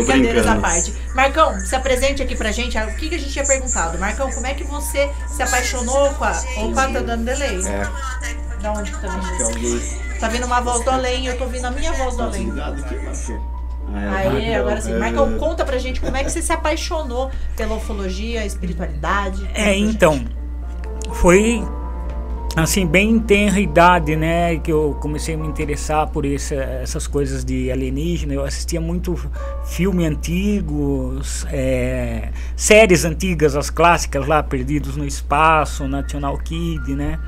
Brincadeiras à parte. Marcão, se apresente aqui pra gente. O que a gente tinha perguntado? Marcão, como é que você se apaixonou com a... Opa, tá dando delay. Da onde que tá vindo? Tá vindo uma voz do além, eu tô ouvindo a minha voz do além. Aí, agora sim. Marcão, conta pra gente como é que você se apaixonou pela ufologia, espiritualidade. Então, foi assim, bem tenra idade, né, que eu comecei a me interessar por essas coisas de alienígena. Eu assistia muito filme antigos, séries antigas, as clássicas lá, Perdidos no Espaço, National Kid, né,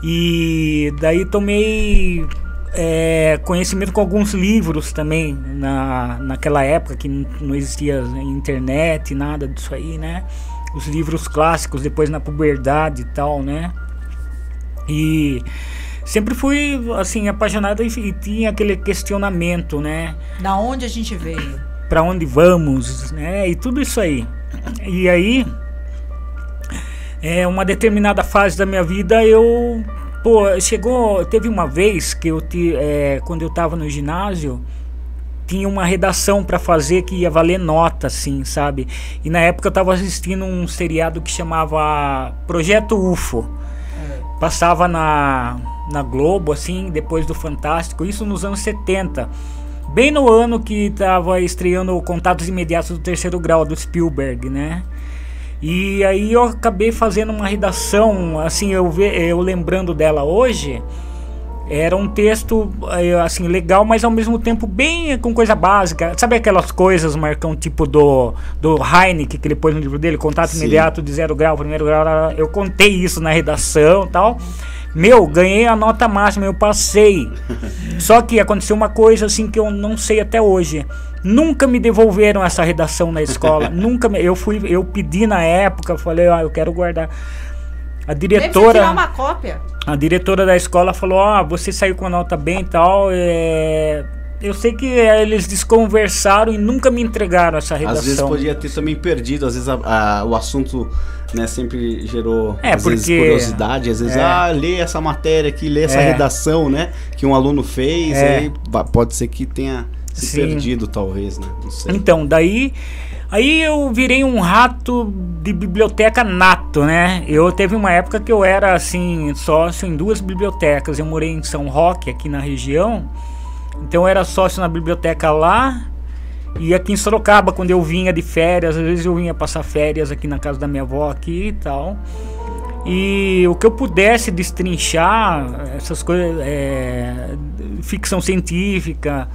e daí tomei conhecimento com alguns livros também, naquela época que não existia internet, nada disso aí, né, os livros clássicos, depois na puberdade e tal, né. E sempre fui assim apaixonado e tinha aquele questionamento, né? Da onde a gente veio? Para onde vamos, né? E tudo isso aí. E aí, uma determinada fase da minha vida teve uma vez que quando eu estava no ginásio, tinha uma redação para fazer que ia valer nota, assim, sabe? E na época eu estava assistindo um seriado que chamava Projeto UFO. Passava na Globo, assim, depois do Fantástico, isso nos anos 70, bem no ano que estava estreando o Contatos Imediatos do Terceiro Grau, do Spielberg, né? E aí eu acabei fazendo uma redação, assim, eu lembrando dela hoje, era um texto, assim, legal, mas ao mesmo tempo bem com coisa básica. Sabe aquelas coisas, Marcão, tipo do Heineck, que ele pôs no livro dele, Contato Imediato de 0 grau, 1º grau. Eu contei isso na redação e tal. Ganhei a nota máxima, eu passei. Só que aconteceu uma coisa assim que eu não sei até hoje. Nunca me devolveram essa redação na escola. Eu pedi na época, falei, eu quero guardar. A diretora, tirar uma cópia. A diretora da escola falou, você saiu com a nota bem e tal, eu sei que eles desconversaram e nunca me entregaram essa redação. Às vezes podia ter também perdido, às vezes o assunto, né, sempre gerou vezes curiosidade, às vezes, lê essa matéria aqui, lê essa redação, né, que um aluno fez, aí pode ser que tenha se perdido, talvez, né, não sei. Então, aí eu virei um rato de biblioteca nato, né? Teve uma época que eu era, assim, sócio em 2 bibliotecas. Eu morei em São Roque, aqui na região. Então eu era sócio na biblioteca lá. E aqui em Sorocaba, quando eu vinha de férias, às vezes eu vinha passar férias aqui na casa da minha avó aqui e tal. E o que eu pudesse destrinchar, essas coisas, ficção científica...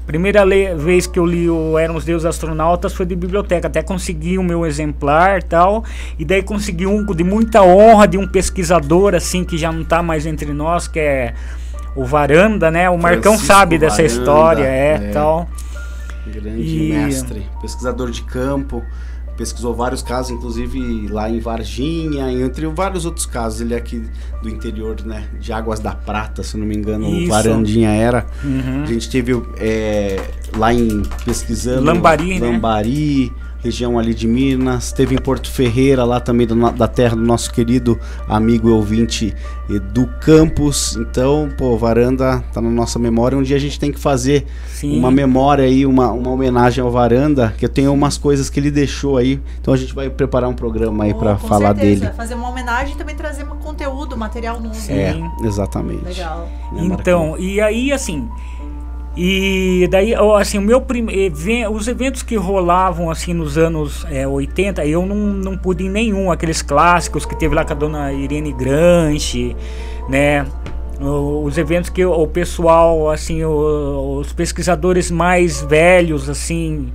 Primeira vez que eu li o Eram os Deuses Astronautas foi de biblioteca, até consegui o meu exemplar e tal, e daí consegui um de muita honra de um pesquisador assim que já não está mais entre nós, que é o Varanda, né? O Marcão sabe dessa história, tal. Grande mestre, pesquisador de campo, pesquisou vários casos, inclusive lá em Varginha, entre vários outros casos. Ele é aqui do interior, né, de Águas da Prata, se não me engano, o Varandinha era. A gente teve lá em pesquisando Lambari, né? Região ali de Minas, teve em Porto Ferreira, lá também da terra do nosso querido amigo e ouvinte do Campos. Então, Varanda tá na nossa memória. Um dia a gente tem que fazer uma memória aí, uma homenagem ao Varanda, que eu tenho umas coisas que ele deixou aí. Então a gente vai preparar um programa aí para falar dele. Fazer uma homenagem e também trazer um conteúdo, material novo. Exatamente. Legal. Então, e aí assim... E daí, assim, os eventos que rolavam assim nos anos 80, eu não pude em nenhum, aqueles clássicos que teve lá com a dona Irene Grange, né? Os eventos que o pessoal, assim, os pesquisadores mais velhos, assim,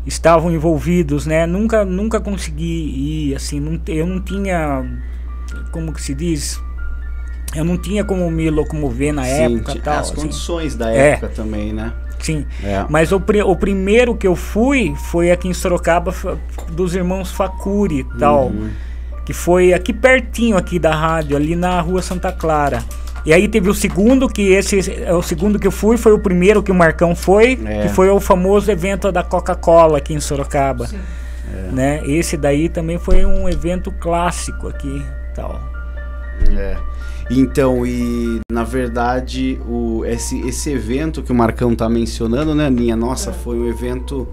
estavam envolvidos, né? Nunca consegui ir, assim, eu não tinha, como que se diz... Eu não tinha como me locomover na época. Tal, as condições da época também, né? Sim, mas o primeiro que eu fui foi aqui em Sorocaba, dos irmãos Facuri e tal, que foi aqui pertinho aqui da rádio, ali na rua Santa Clara. E aí teve o segundo, o segundo que eu fui, foi o primeiro que o Marcão foi, que foi o famoso evento da Coca-Cola aqui em Sorocaba. Né? Esse daí também foi um evento clássico aqui, tal. Então, e na verdade, esse evento que o Marcão tá mencionando, né, Aninha? Nossa, foi um evento,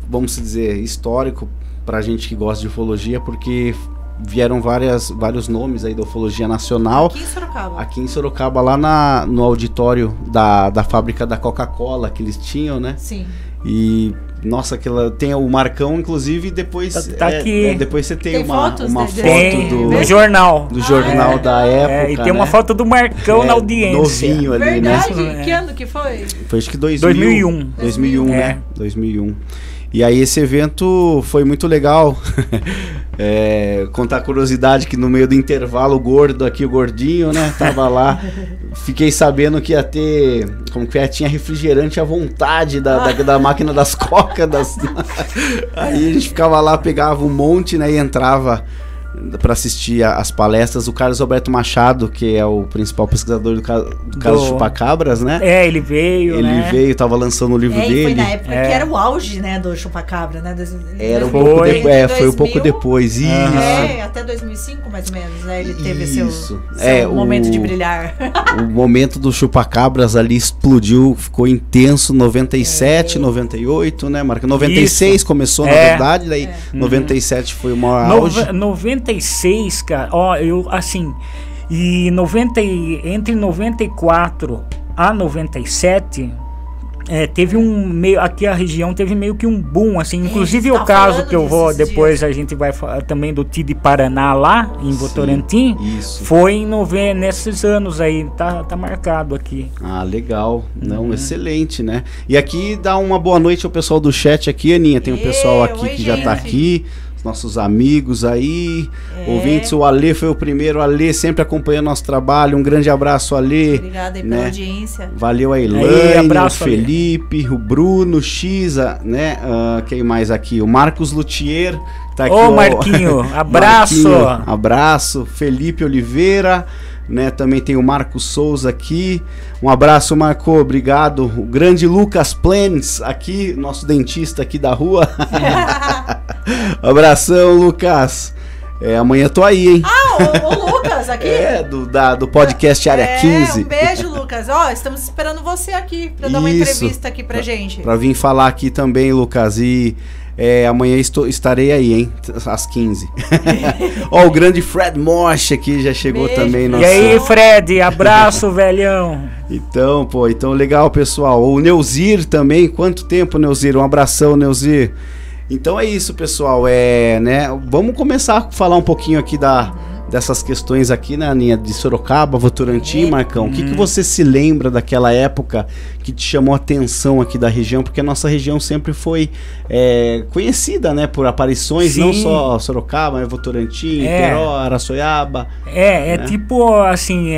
vamos dizer, histórico pra gente que gosta de ufologia, porque vieram vários nomes aí da ufologia nacional. Aqui em Sorocaba. Aqui em Sorocaba, lá no auditório da fábrica da Coca-Cola que eles tinham, né? Sim. E, nossa, tem o Marcão, inclusive, depois... Tá aqui. Depois você tem uma foto no jornal. Do jornal da época, e tem uma foto do Marcão na audiência. Novinho ali, Verdade? né? Que ano que foi? Foi acho que 2001. 2001, né? 2001. E aí esse evento foi muito legal. Contar a curiosidade que no meio do intervalo o gordo aqui, o gordinho, né, tava lá. Fiquei sabendo que ia ter, como que é, tinha refrigerante à vontade da máquina das cocas. Aí a gente ficava lá, pegava um monte, né, e entrava para assistir as palestras. O Carlos Alberto Machado, que é o principal pesquisador do caso Chupacabras, né? Ele veio, tava lançando o livro dele. Foi na época que era o auge, né, do Chupacabra, né? Foi um pouco depois, isso. Até 2005, mais ou menos, né? Ele teve seu momento de brilhar. O momento do Chupacabras ali explodiu, ficou intenso, 97, 98, né, Marca? 96 isso. Começou, na verdade, daí 97 foi o maior auge. 96, cara, entre 94 a 97, teve aqui a região teve meio que um boom, assim, inclusive o caso que eu vou, depois a gente vai falar também do TID Paraná lá, em Votorantim, foi nesses anos aí, tá marcado aqui. Ah, legal, excelente, né? E aqui dá uma boa noite ao pessoal do chat aqui, Aninha, tem um pessoal aqui que já tá aqui. Nossos amigos aí, ouvintes, o Alê foi o primeiro, Alê sempre acompanhando nosso trabalho, um grande abraço, Alê. Obrigada aí pela audiência. Valeu a Elaine, o Felipe, o Bruno, o Xisa, né, quem mais aqui? O Marcos Luthier, tá aqui. Marquinho, abraço. Marquinho, abraço, Felipe Oliveira, né, também tem o Marcos Souza aqui, um abraço, Marco, obrigado. O grande Lucas Plens aqui, nosso dentista aqui da rua. Abração, Lucas. Amanhã tô aí, hein? O Lucas aqui? Do podcast Área 15. Um beijo, Lucas. Estamos esperando você aqui pra dar uma entrevista aqui pra gente. Pra vir falar aqui também, Lucas. E amanhã estarei aí, hein? Às 15. O grande Fred Mosch aqui já chegou também. E aí, Fred? Abraço, velhão. Então, legal, pessoal. O Neuzir também. Quanto tempo, Neuzir? Um abração, Neuzir. Então é isso, pessoal, né, vamos começar a falar um pouquinho aqui dessas questões aqui, né, Aninha, de Sorocaba, Votorantim, Marcão. O que você se lembra daquela época que te chamou a atenção aqui da região? Porque a nossa região sempre foi conhecida, né, por aparições, não só Sorocaba, mas Votorantim, Peró, Araçoiaba. Né? Tipo assim,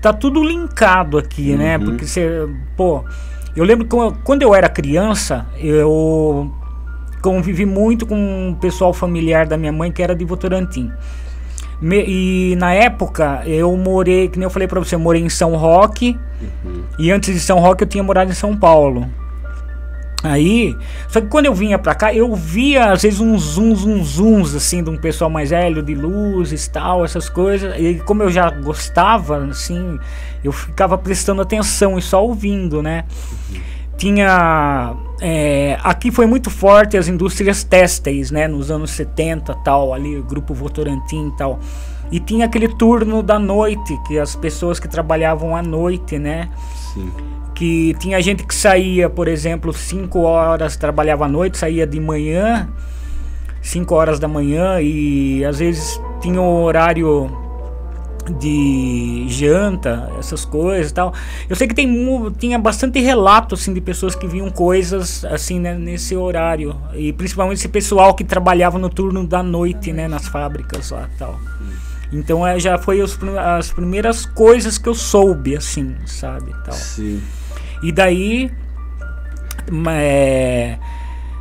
tá tudo linkado aqui, né, porque eu lembro que quando eu era criança, eu convivi muito com o pessoal familiar da minha mãe que era de Votorantim. E na época eu morei, que nem eu falei pra você, eu morei em São Roque. E antes de São Roque eu tinha morado em São Paulo. Aí, só que quando eu vinha pra cá, eu via às vezes uns zooms assim de um pessoal mais velho, de luzes, tal, essas coisas. E como eu já gostava, assim, eu ficava prestando atenção e só ouvindo, né? Tinha aqui foi muito forte as indústrias têxteis, né, nos anos 70, tal, ali o grupo Votorantim e tal, e tinha aquele turno da noite, que as pessoas que trabalhavam à noite, né, que tinha gente que saía, por exemplo, 5 horas, trabalhava à noite, saía de manhã, 5 horas da manhã, e às vezes tinha o horário de janta, essas coisas e tal. Eu sei que tinha bastante relato assim de pessoas que viam coisas assim, né, nesse horário, e principalmente esse pessoal que trabalhava no turno da noite, né, nas fábricas lá e tal. Então já foi as primeiras coisas que eu soube, assim, sabe, tal. Sim. E daí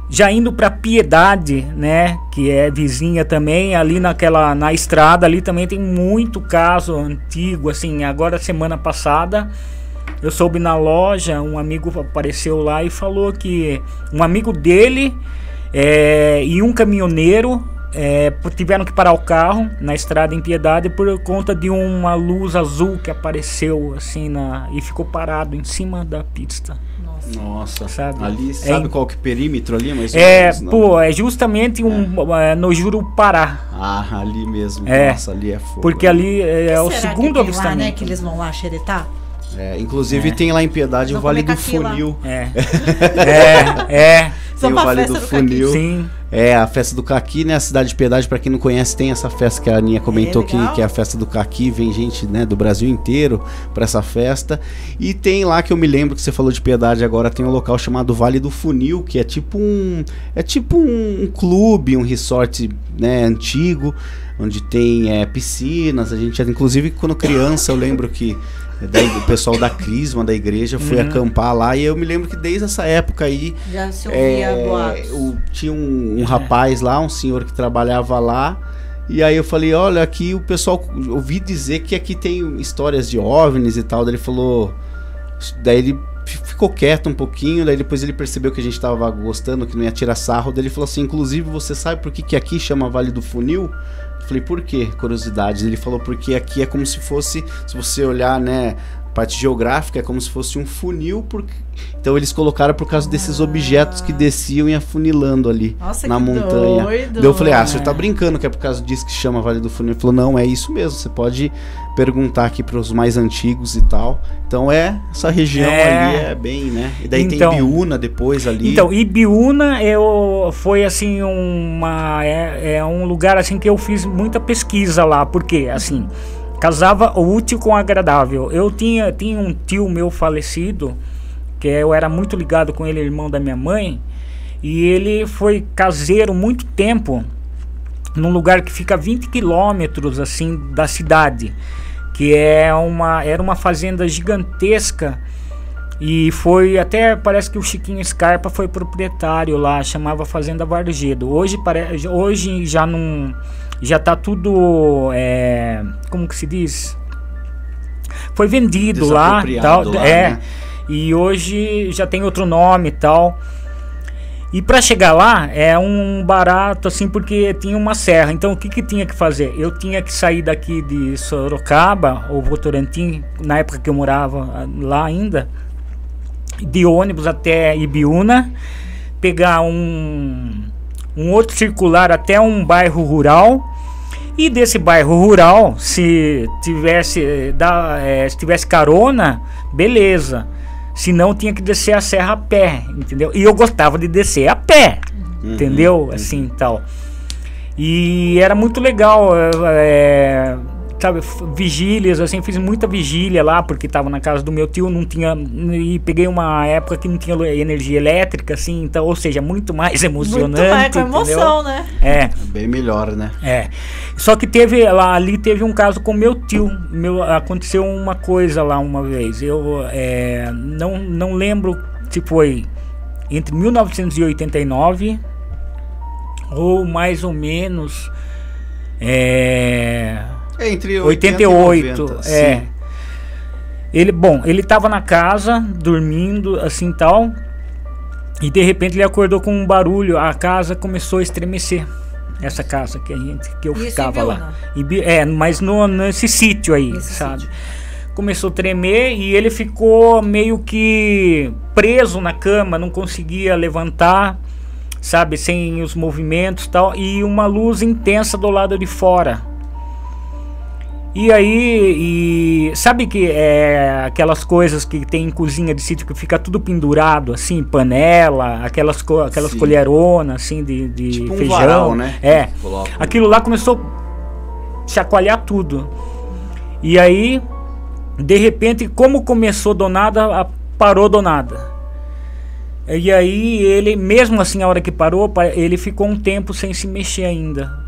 já indo para Piedade, né, que é vizinha também, ali na estrada ali também tem muito caso antigo, assim. Agora semana passada eu soube na loja, um amigo apareceu lá e falou que um amigo dele e um caminhoneiro tiveram que parar o carro na estrada em Piedade por conta de uma luz azul que apareceu assim e ficou parado em cima da pista. Nossa, sabe? Ali, sabe qual que é o perímetro ali? Mas é justamente no Jurupará. Ah, ali mesmo. Nossa, ali é fogo. Porque ali é o segundo avistamento. Lá, né, que eles vão lá xeretar? Inclusive tem lá em Piedade o Vale do Funil. Tem o Vale do Funil. Sim. A festa do Caqui, né? A cidade de Piedade, pra quem não conhece, tem essa festa que a Aninha comentou que é a festa do Caqui. Vem gente, né, do Brasil inteiro pra essa festa. E tem lá, que eu me lembro que você falou de Piedade agora, tem um local chamado Vale do Funil, que é tipo um clube, um resort, né, antigo, onde tem piscinas. A gente, inclusive, quando criança, eu lembro que o pessoal da Crisma, da igreja, foi acampar lá. E eu me lembro que desde essa época aí já se ouvia boatos. Tinha um rapaz lá, um senhor que trabalhava lá. E aí eu falei, olha, aqui o pessoal, ouvi dizer que aqui tem histórias de OVNIs e tal. Daí ele falou, daí ele ficou quieto um pouquinho. Daí depois ele percebeu que a gente tava gostando, que não ia tirar sarro. Daí ele falou assim, inclusive você sabe por que aqui chama Vale do Funil? Eu falei, por quê? Curiosidade. Ele falou, porque aqui é como se fosse, se você olhar, né, parte geográfica, é como se fosse um funil, então eles colocaram por causa desses objetos que desciam e afunilando ali. Nossa, na montanha. Doido. Daí eu falei, você tá brincando que é por causa disso que chama Vale do Funil? Ele falou, não, é isso mesmo, você pode perguntar aqui para os mais antigos e tal. Então essa região ali é bem, né? E daí tem Ibiúna depois ali. Então, Ibiúna foi assim um lugar assim que eu fiz muita pesquisa lá, porque assim, casava o útil com o agradável. Eu tinha um tio meu falecido, que eu era muito ligado com ele, irmão da minha mãe, e ele foi caseiro muito tempo num lugar que fica a 20 quilômetros assim da cidade, que era uma fazenda gigantesca, e foi até, parece que o Chiquinho Scarpa foi proprietário lá, chamava Fazenda Vargedo. Hoje já não, já tá tudo, como que se diz? Foi vendido lá, tal, lá, né? E hoje já tem outro nome e tal. E para chegar lá é um barato assim, porque tinha uma serra. Então o que tinha que fazer? Eu tinha que sair daqui de Sorocaba ou Votorantim, na época que eu morava lá ainda, de ônibus até Ibiúna, pegar um outro circular até um bairro rural, e desse bairro rural, se tivesse carona, beleza. Se não, tinha que descer a serra a pé, entendeu? E eu gostava de descer a pé, entendeu? Assim, tal. E era muito legal, sabe, vigílias, assim, fiz muita vigília lá, porque tava na casa do meu tio, não tinha, e peguei uma época que não tinha energia elétrica, assim, então, ou seja, muito mais emocionante. Muito mais com emoção, né? Bem melhor, né? Só que ali teve um caso com meu tio, aconteceu uma coisa lá uma vez, eu não lembro se foi entre 1989 ou mais ou menos entre 88 e 90, ele tava na casa dormindo assim tal, e de repente ele acordou com um barulho, a casa começou a estremecer, essa casa que eu ficava lá, mas nesse sítio aí, sabe? Começou a tremer e ele ficou meio que preso na cama, não conseguia levantar, sabe, sem os movimentos tal, e uma luz intensa do lado de fora. E aí, sabe que aquelas coisas que tem em cozinha de sítio que fica tudo pendurado, assim, panela, aquelas colheronas, assim, de tipo feijão. Um varal, né? Aquilo lá começou a chacoalhar tudo. E aí, de repente, como começou do nada, parou do nada. E aí, ele, mesmo assim, a hora que parou, ele ficou um tempo sem se mexer ainda.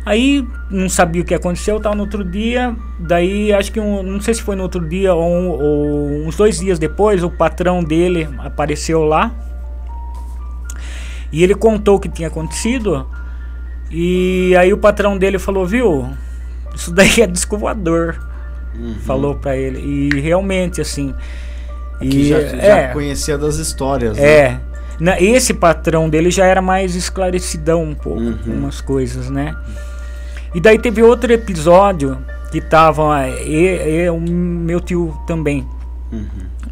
Aí não sabia o que aconteceu, tal, no outro dia, daí acho que não sei se foi no outro dia ou uns 2 dias depois, o patrão dele apareceu lá e ele contou o que tinha acontecido. E aí o patrão dele falou, viu, isso daí é disco voador, falou pra ele. E realmente assim, já conhecia das histórias, né? Esse patrão dele já era mais esclarecidão um pouco, umas coisas, né? E daí teve outro episódio que tava o meu tio também.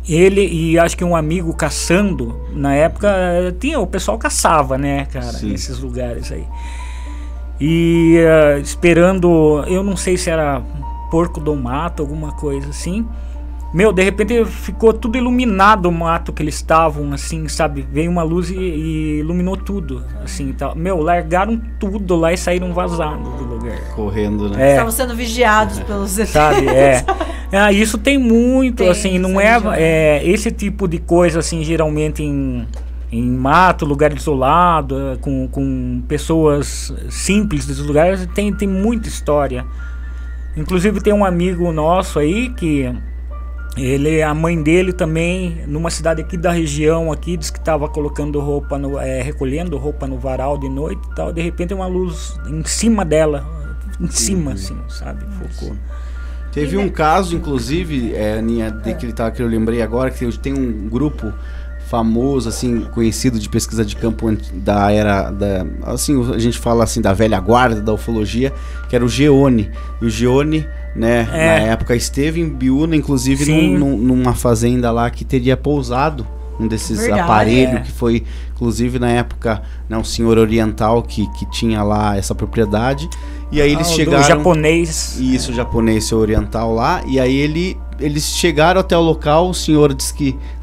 Ele e acho que um amigo caçando, na época o pessoal caçava, né, cara, nesses lugares aí. E esperando, eu não sei se era porco do mato, alguma coisa assim. Meu, de repente ficou tudo iluminado o mato que eles estavam, assim, sabe? Veio uma luz e iluminou tudo, assim, tal. Meu, largaram tudo lá e saíram vazando do lugar. Correndo, né? Estavam sendo vigiados pelos ETs. Sabe, isso tem muito, assim, não esse tipo de coisa, assim, geralmente em mato, lugar isolado, com pessoas simples dos lugares, tem muita história. Inclusive tem um amigo nosso aí que... a mãe dele também, numa cidade aqui da região, aqui, disse que estava colocando roupa, recolhendo roupa no varal de noite e tal. De repente uma luz em cima dela, assim, sabe? Focou. Teve um caso, inclusive, Aninha, que eu lembrei agora, que tem um grupo famoso, assim, conhecido de pesquisa de campo da era, assim, a gente fala assim, da velha guarda, da ufologia, que era o Geone. E o Geone, né, na época esteve em Biúna, inclusive numa fazenda lá que teria pousado um desses aparelhos, que foi, inclusive, na época, né, um senhor oriental que tinha lá essa propriedade. E aí eles chegaram... japonês. Isso, japonês oriental lá. E aí eles chegaram até o local, o senhor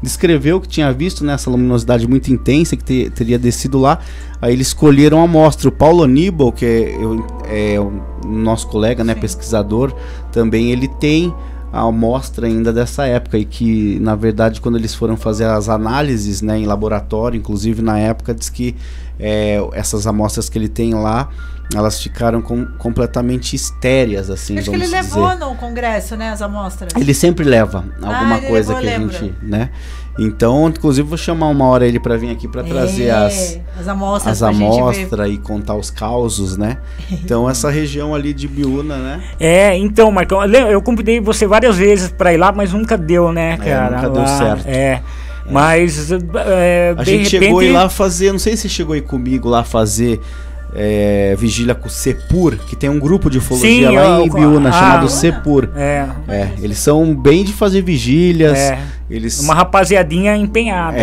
descreveu que tinha visto, né, essa luminosidade muito intensa que teria descido lá. Aí eles escolheram a amostra. O Paulo Aníbal, que é o nosso colega, né, pesquisador, também ele tem a amostra ainda dessa época, e que, na verdade, quando eles foram fazer as análises, né, em laboratório, inclusive na época, diz que essas amostras que ele tem lá, elas ficaram completamente estéreas, assim, acho que ele levou no congresso, né, as amostras. Ele sempre leva alguma coisa que a gente, né? Então, inclusive, vou chamar uma hora ele para vir aqui para trazer as amostras e contar os causos, né? Então, essa região ali de Biúna, né? Então, Marcão, eu convidei você várias vezes para ir lá, mas nunca deu, né, cara? Nunca deu certo. Mas, a gente chegou a ir lá fazer, não sei se chegou aí comigo lá fazer... vigília com o Sepur, que tem um grupo de ufologia lá em Biúna chamado Sepur. Eles são bem de fazer vigílias. Uma rapaziadinha empenhada.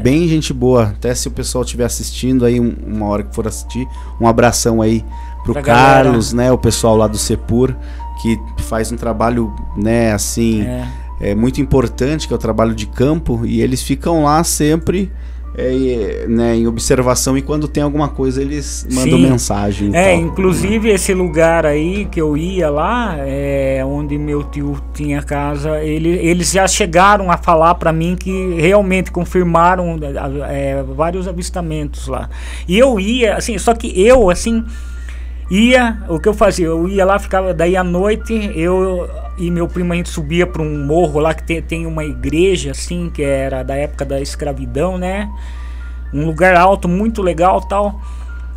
Bem gente boa. Até se o pessoal estiver assistindo aí, uma hora que for assistir, um abração aí pro Carlos, né? O pessoal lá do Sepur, que faz um trabalho, né, assim, muito importante, que é o trabalho de campo, e eles ficam lá sempre. Né, em observação, e quando tem alguma coisa eles mandam mensagem. Inclusive esse lugar aí que eu ia lá, onde meu tio tinha casa, eles já chegaram a falar para mim que realmente confirmaram vários avistamentos lá. E eu ia, assim, só que eu, assim, o que eu fazia? Eu ia lá, ficava, daí à noite, eu e meu primo, a gente subia para um morro lá que tem uma igreja, assim, que era da época da escravidão, né? Um lugar alto, muito legal, tal.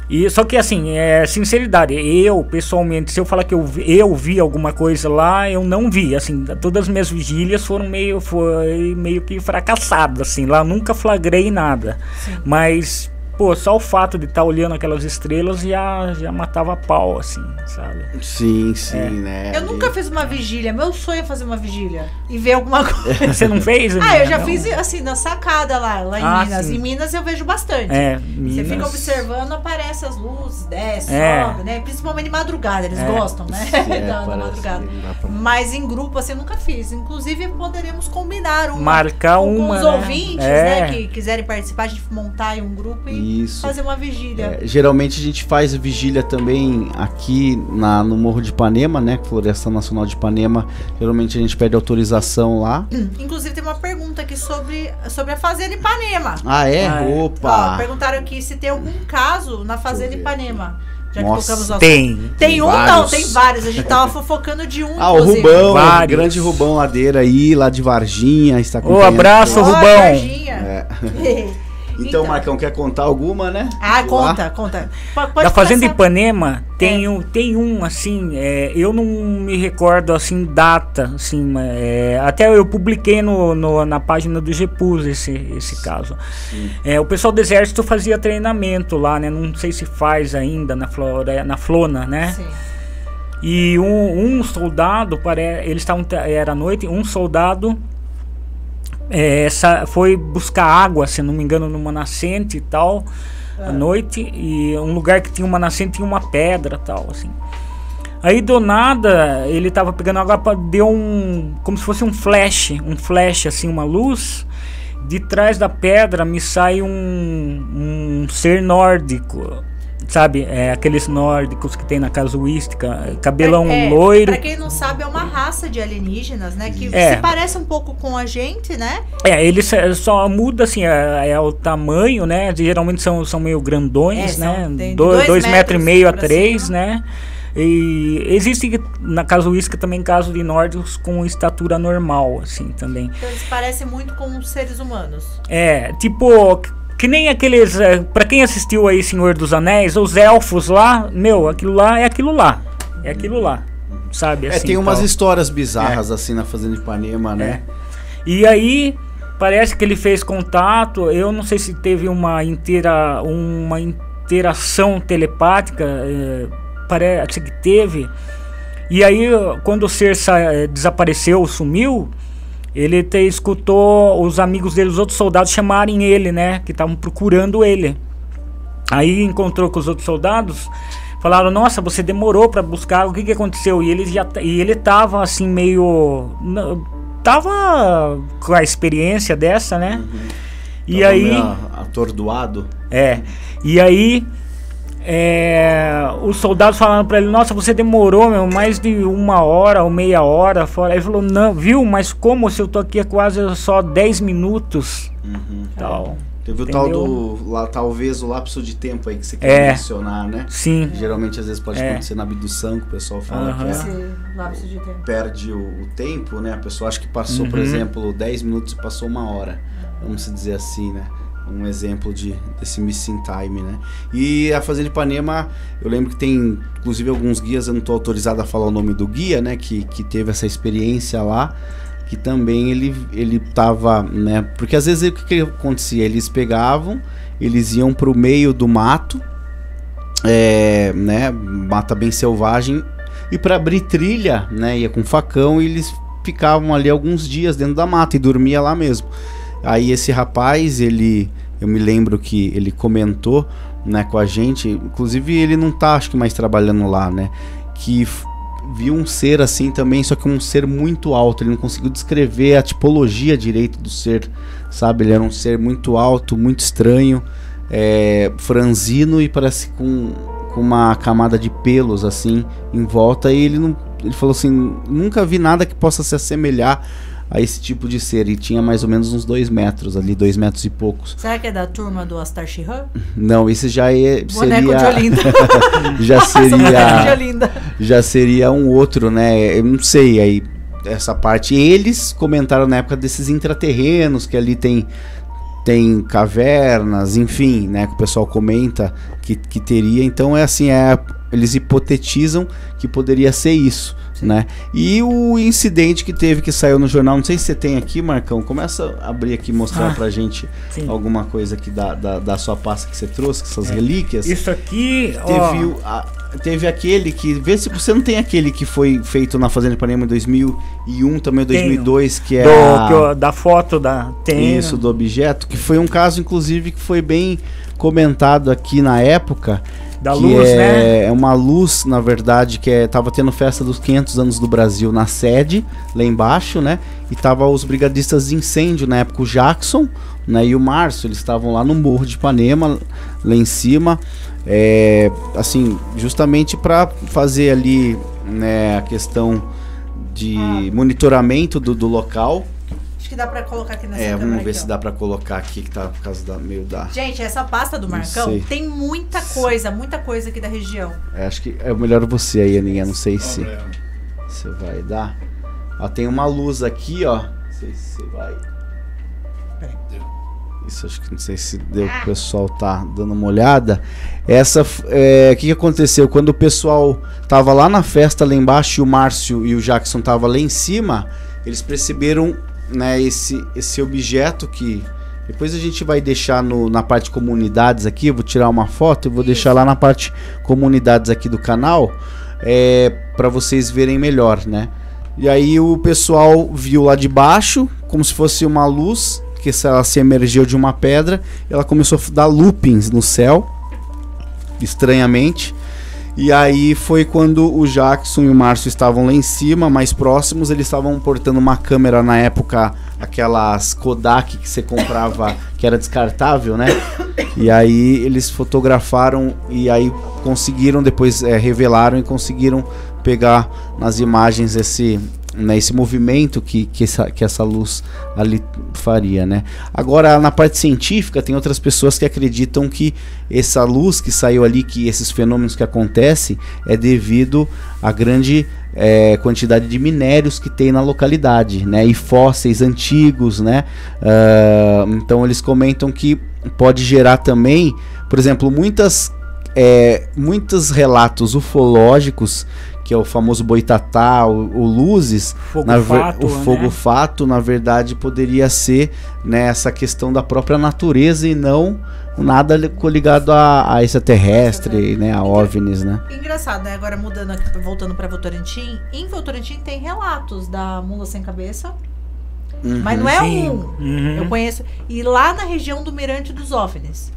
E só que, assim, sinceridade, eu pessoalmente, se eu falar que eu vi alguma coisa lá, eu não vi, assim, todas as minhas vigílias foram meio que fracassadas, assim, lá eu nunca flagrei nada. Sim. Mas pô, só o fato de estar olhando aquelas estrelas já matava a pau, assim, sabe? Sim, né? Eu nunca fiz uma vigília. Meu sonho é fazer uma vigília e ver alguma coisa. Você não fez? Eu já fiz, assim, na sacada lá em Minas. Sim. Em Minas eu vejo bastante. Minas. Você fica observando, aparece as luzes, desce, sobe, né? Principalmente de madrugada, eles gostam, né? Da madrugada. Mas em grupo, assim, eu nunca fiz. Inclusive, poderíamos combinar marcar com os ouvintes, né? Que quiserem participar, a gente montar aí um grupo e fazer uma vigília. Geralmente a gente faz vigília também aqui no Morro de Ipanema, né? Floresta Nacional de Ipanema. Geralmente a gente pede autorização lá. Inclusive tem uma pergunta aqui sobre a Fazenda Ipanema. Opa! Perguntaram aqui se tem algum caso na Fazenda Ipanema. Já que tocamos no tem um, vários. Não, tem vários. A gente tava fofocando de um. O Rubão, grande Rubão Ladeira aí, lá de Varginha. Está com abraço, Rubão. Varginha. Então, Marcão, quer contar alguma, né? Ah, conta. Pode da Fazenda Ipanema tem um assim, eu não me recordo assim data, assim, até eu publiquei na página do GEPUS esse caso. O pessoal do Exército fazia treinamento lá, né? Não sei se faz ainda na Flona, né? Sim. E um soldado, eles estavam, era à noite, um soldado foi buscar água, se não me engano, numa nascente e tal, à noite, e um lugar que tinha uma nascente tinha uma pedra e tal, assim. Aí do nada, ele tava pegando água, deu como se fosse um flash, assim, uma luz. De trás da pedra me sai um ser nórdico, sabe? Aqueles nórdicos que tem na casuística, cabelão loiro. Pra quem não sabe, é uma raça de alienígenas, né? Que se parece um pouco com a gente, né? Eles só muda assim, o tamanho, né? Geralmente são meio grandões, né? 2,5 metros a 3, né? E existe na casuística também casos de nórdicos com estatura normal, assim, também. Então eles parecem muito com os seres humanos. Tipo... Que nem aqueles... pra quem assistiu aí Senhor dos Anéis, os elfos lá, aquilo lá é aquilo lá. É aquilo lá, sabe? Assim, tem umas histórias bizarras assim na Fazenda Ipanema, né? E aí, parece que ele fez contato, eu não sei se teve uma interação telepática, parece que teve. E aí, quando o ser desapareceu, sumiu... Ele escutou os amigos dele, os outros soldados, chamarem ele, né? Que estavam procurando ele. Aí encontrou com os outros soldados, falaram: nossa, você demorou para buscar, o que aconteceu? E ele tava assim meio... Tava com a experiência dessa, né? E tava aí... meio atordoado. E aí... os soldados falaram pra ele: nossa, você demorou mais de 1 hora ou meia hora fora. Ele falou: não, viu, mas como se eu tô aqui há quase só 10 minutos. Tal. Teve o tal talvez o lapso de tempo aí que você quer mencionar, né? Sim. Geralmente às vezes pode acontecer na abdução, que o pessoal fala que lapso de tempo. Perde o tempo, né? A pessoa acha que passou, por exemplo, 10 minutos e passou 1 hora. Vamos dizer assim, né? Um exemplo desse missing time, né? E a Fazenda Ipanema, eu lembro que tem, inclusive, alguns guias, eu não estou autorizado a falar o nome do guia, né? Que teve essa experiência lá, que também ele tava, né? Porque às vezes o que acontecia? Eles pegavam, eles iam pro meio do mato, né? Mata bem selvagem, e para abrir trilha, né? Ia com facão e eles ficavam ali alguns dias dentro da mata e dormia lá mesmo. Aí esse rapaz, eu me lembro que ele comentou, né, com a gente, inclusive ele não tá, acho que mais trabalhando lá, né, que viu um ser assim também, só que um ser muito alto, ele não conseguiu descrever a tipologia direito do ser, sabe, ele era um ser muito alto, muito estranho, franzino e parece com uma camada de pelos assim em volta, e ele falou assim: nunca vi nada que possa se assemelhar a esse tipo de ser, e tinha mais ou menos uns 2 metros ali, 2 metros e poucos. Será que é da turma do Astar Shihan? Não, esse já Boneco de Olinda. já seria um outro, né? Eu não sei, aí essa parte. Eles comentaram na época desses intraterrenos, que ali tem cavernas, enfim, né? Que o pessoal comenta que teria. Então eles hipotetizam que poderia ser isso, né? E o incidente que saiu no jornal, não sei se você tem aqui, Marcão, começa a abrir aqui e mostrar pra gente alguma coisa aqui da sua pasta que você trouxe, essas relíquias. Isso aqui, teve aquele que, vê se você não tem aquele que foi feito na Fazenda Ipanema em 2001, também 2002, que é da foto isso, do objeto, que foi um caso, inclusive, que foi bem comentado aqui na época. Da luz, né? É uma luz, na verdade, que tava tendo festa dos 500 anos do Brasil na sede, lá embaixo, né? E tava os brigadistas de incêndio, na época o Jackson, né? E o Márcio, eles estavam lá no Morro de Ipanema, lá em cima, assim, justamente para fazer ali, né, a questão de monitoramento do local. Acho que dá pra colocar aqui nessa câmera. Vamos ver se dá pra colocar aqui, que tá por causa da... Gente, essa pasta do Marcão tem muita coisa aqui da região. Acho que é melhor você aí, Aninha, não sei se você vai dar. Ó, tem uma luz aqui, ó. Não sei se você vai... Isso, acho que não sei se deu, o pessoal tá dando uma olhada. O que aconteceu? Quando o pessoal tava lá na festa lá embaixo e o Márcio e o Jackson tava lá em cima, eles perceberam, né, esse objeto que depois a gente vai deixar na parte comunidades aqui. Eu vou tirar uma foto e vou deixar lá na parte comunidades aqui do canal, para vocês verem melhor, né? E aí o pessoal viu lá de baixo como se fosse uma luz, que ela se emergiu de uma pedra, ela começou a dar loopings no céu, estranhamente. E aí foi quando o Jackson e o Márcio estavam lá em cima, mais próximos. Eles estavam portando uma câmera na época, aquelas Kodak que você comprava, que era descartável, né? E aí eles fotografaram e aí conseguiram, depois revelaram e conseguiram pegar nas imagens esse movimento que essa luz ali faria, né? Agora, na parte científica, tem outras pessoas que acreditam que essa luz que saiu ali, que esses fenômenos que acontecem, é devido à grande quantidade de minérios que tem na localidade, né? E fósseis antigos, né? Então eles comentam que pode gerar também, por exemplo, muitos relatos ufológicos, que é o famoso boitatá, o luzes, o fogo fato, na verdade, poderia ser, né, essa questão da própria natureza e não nada ligado a extraterrestre, né, a OVNIs, né? Engraçado, né? Agora mudando aqui, voltando para Votorantim, em Votorantim tem relatos da mula sem cabeça. Mas não é eu conheço. E lá na região do Mirante dos OVNIs,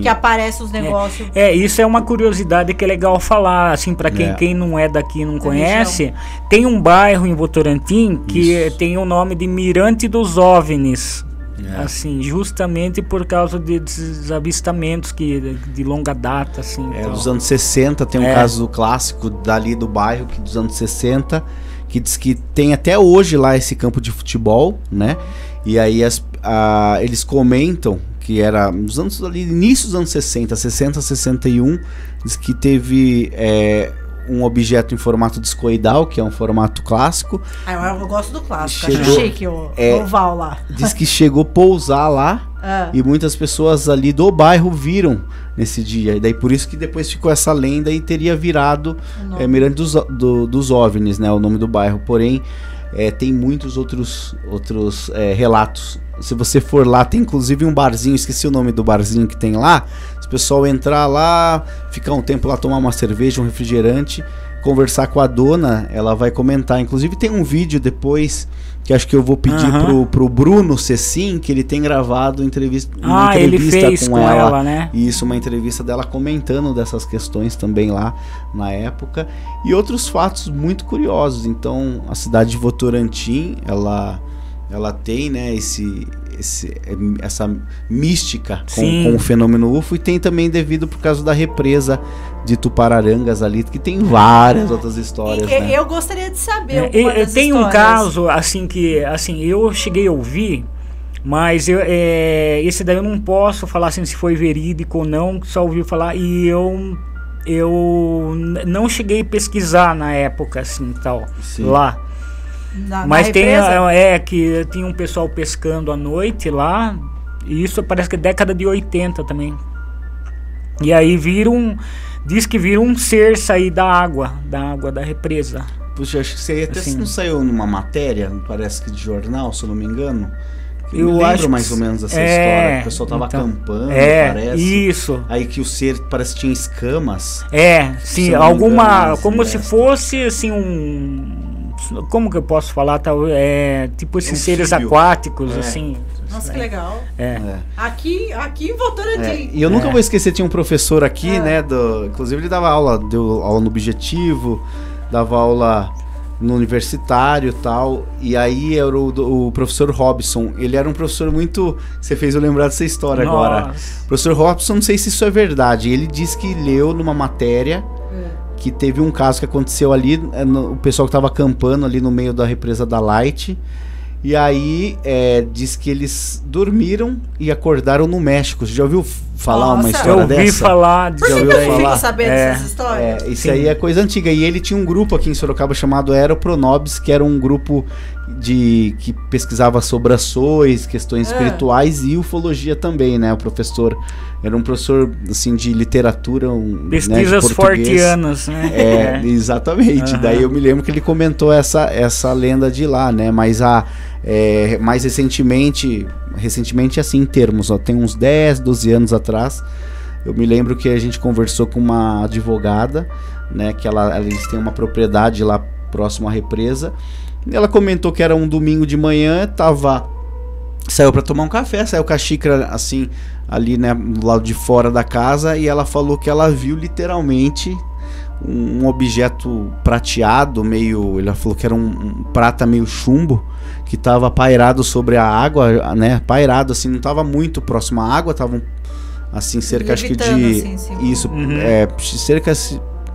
que aparece os negócios. Isso é uma curiosidade que é legal falar, assim, para quem não é daqui e não conhece. Região. Tem um bairro em Votorantim que tem o nome de Mirante dos OVNIs. Assim, justamente por causa desses avistamentos de longa data, assim. Dos anos 60, tem um caso clássico dali do bairro, que dos anos 60, que diz que tem até hoje lá esse campo de futebol, né? E aí eles comentam que era nos anos ali, início dos anos 60, 61, diz que teve um objeto em formato discoidal, que é um formato clássico. Eu gosto do clássico, acho chique o oval lá. Diz que chegou a pousar lá e muitas pessoas ali do bairro viram nesse dia. E daí por isso que depois ficou essa lenda e teria virado Mirante dos OVNIs, né, o nome do bairro. Porém, tem muitos outros relatos. Se você for lá, tem inclusive um barzinho, esqueci o nome do barzinho que tem lá. Se o pessoal entrar lá, ficar um tempo lá, tomar uma cerveja, um refrigerante, conversar com a dona, ela vai comentar. Inclusive tem um vídeo depois que acho que eu vou pedir pro Bruno Cecim, que ele tem gravado uma entrevista ele fez com ela, né? Isso, uma entrevista dela comentando dessas questões também lá na época. E outros fatos muito curiosos. Então, a cidade de Votorantim, ela tem, né, essa mística com o fenômeno UFO, e tem também devido por causa da represa de Tupararangas ali, que tem várias outras histórias, né? Eu gostaria de saber tem um caso, assim, que assim, eu cheguei a ouvir, mas esse daí eu não posso falar assim, se foi verídico ou não, só ouvi falar, e eu não cheguei a pesquisar na época, assim, tal, lá. Mas tem que tinha um pessoal pescando à noite lá, e isso parece que é década de 80 também. E aí diz que viram um ser sair da água da represa. Puxa, acho que você até assim, não saiu numa matéria, parece que de jornal, se eu não me engano. Eu lembro mais ou menos essa história. O pessoal tava acampando, parece. Isso. Aí que o ser parece que tinha escamas. Sim, alguma. Como se fosse assim como que eu posso falar? Tipo esses seres aquáticos, assim. Nossa, que legal. Aqui em Votorantim. E eu nunca vou esquecer, tinha um professor aqui, né? Inclusive ele deu aula no Objetivo, dava aula no Universitário e tal. E aí era o professor Robson. Ele era um professor muito... Você fez eu lembrar dessa história agora. O professor Robson, não sei se isso é verdade. Ele disse que leu numa matéria que teve um caso que aconteceu ali, o pessoal que estava acampando ali no meio da represa da Light, E aí diz que eles dormiram e acordaram no México. Você já ouviu falar uma história dessa? Eu ouvi falar. Por que eu fico sabendo dessas histórias? Isso aí é coisa antiga. E ele tinha um grupo aqui em Sorocaba chamado Aeropronobis, que era um grupo que pesquisava sobre ações, questões espirituais e ufologia também, né? O professor era um professor assim de literatura, pesquisas forteanas, né? Exatamente. Daí eu me lembro que ele comentou essa lenda de lá, né? Mas mais recentemente assim em termos, tem uns 10, 12 anos atrás, eu me lembro que a gente conversou com uma advogada, né? Que eles têm uma propriedade lá próximo à represa. Ela comentou que era um domingo de manhã, saiu para tomar um café, saiu com a xícara assim, ali, né, do lado de fora da casa, e ela falou que ela viu literalmente um objeto prateado, ela falou que era um prata meio chumbo, que estava pairado sobre a água, né, pairado assim, não estava muito próximo à água, estava assim, cerca acho que de isso, cerca,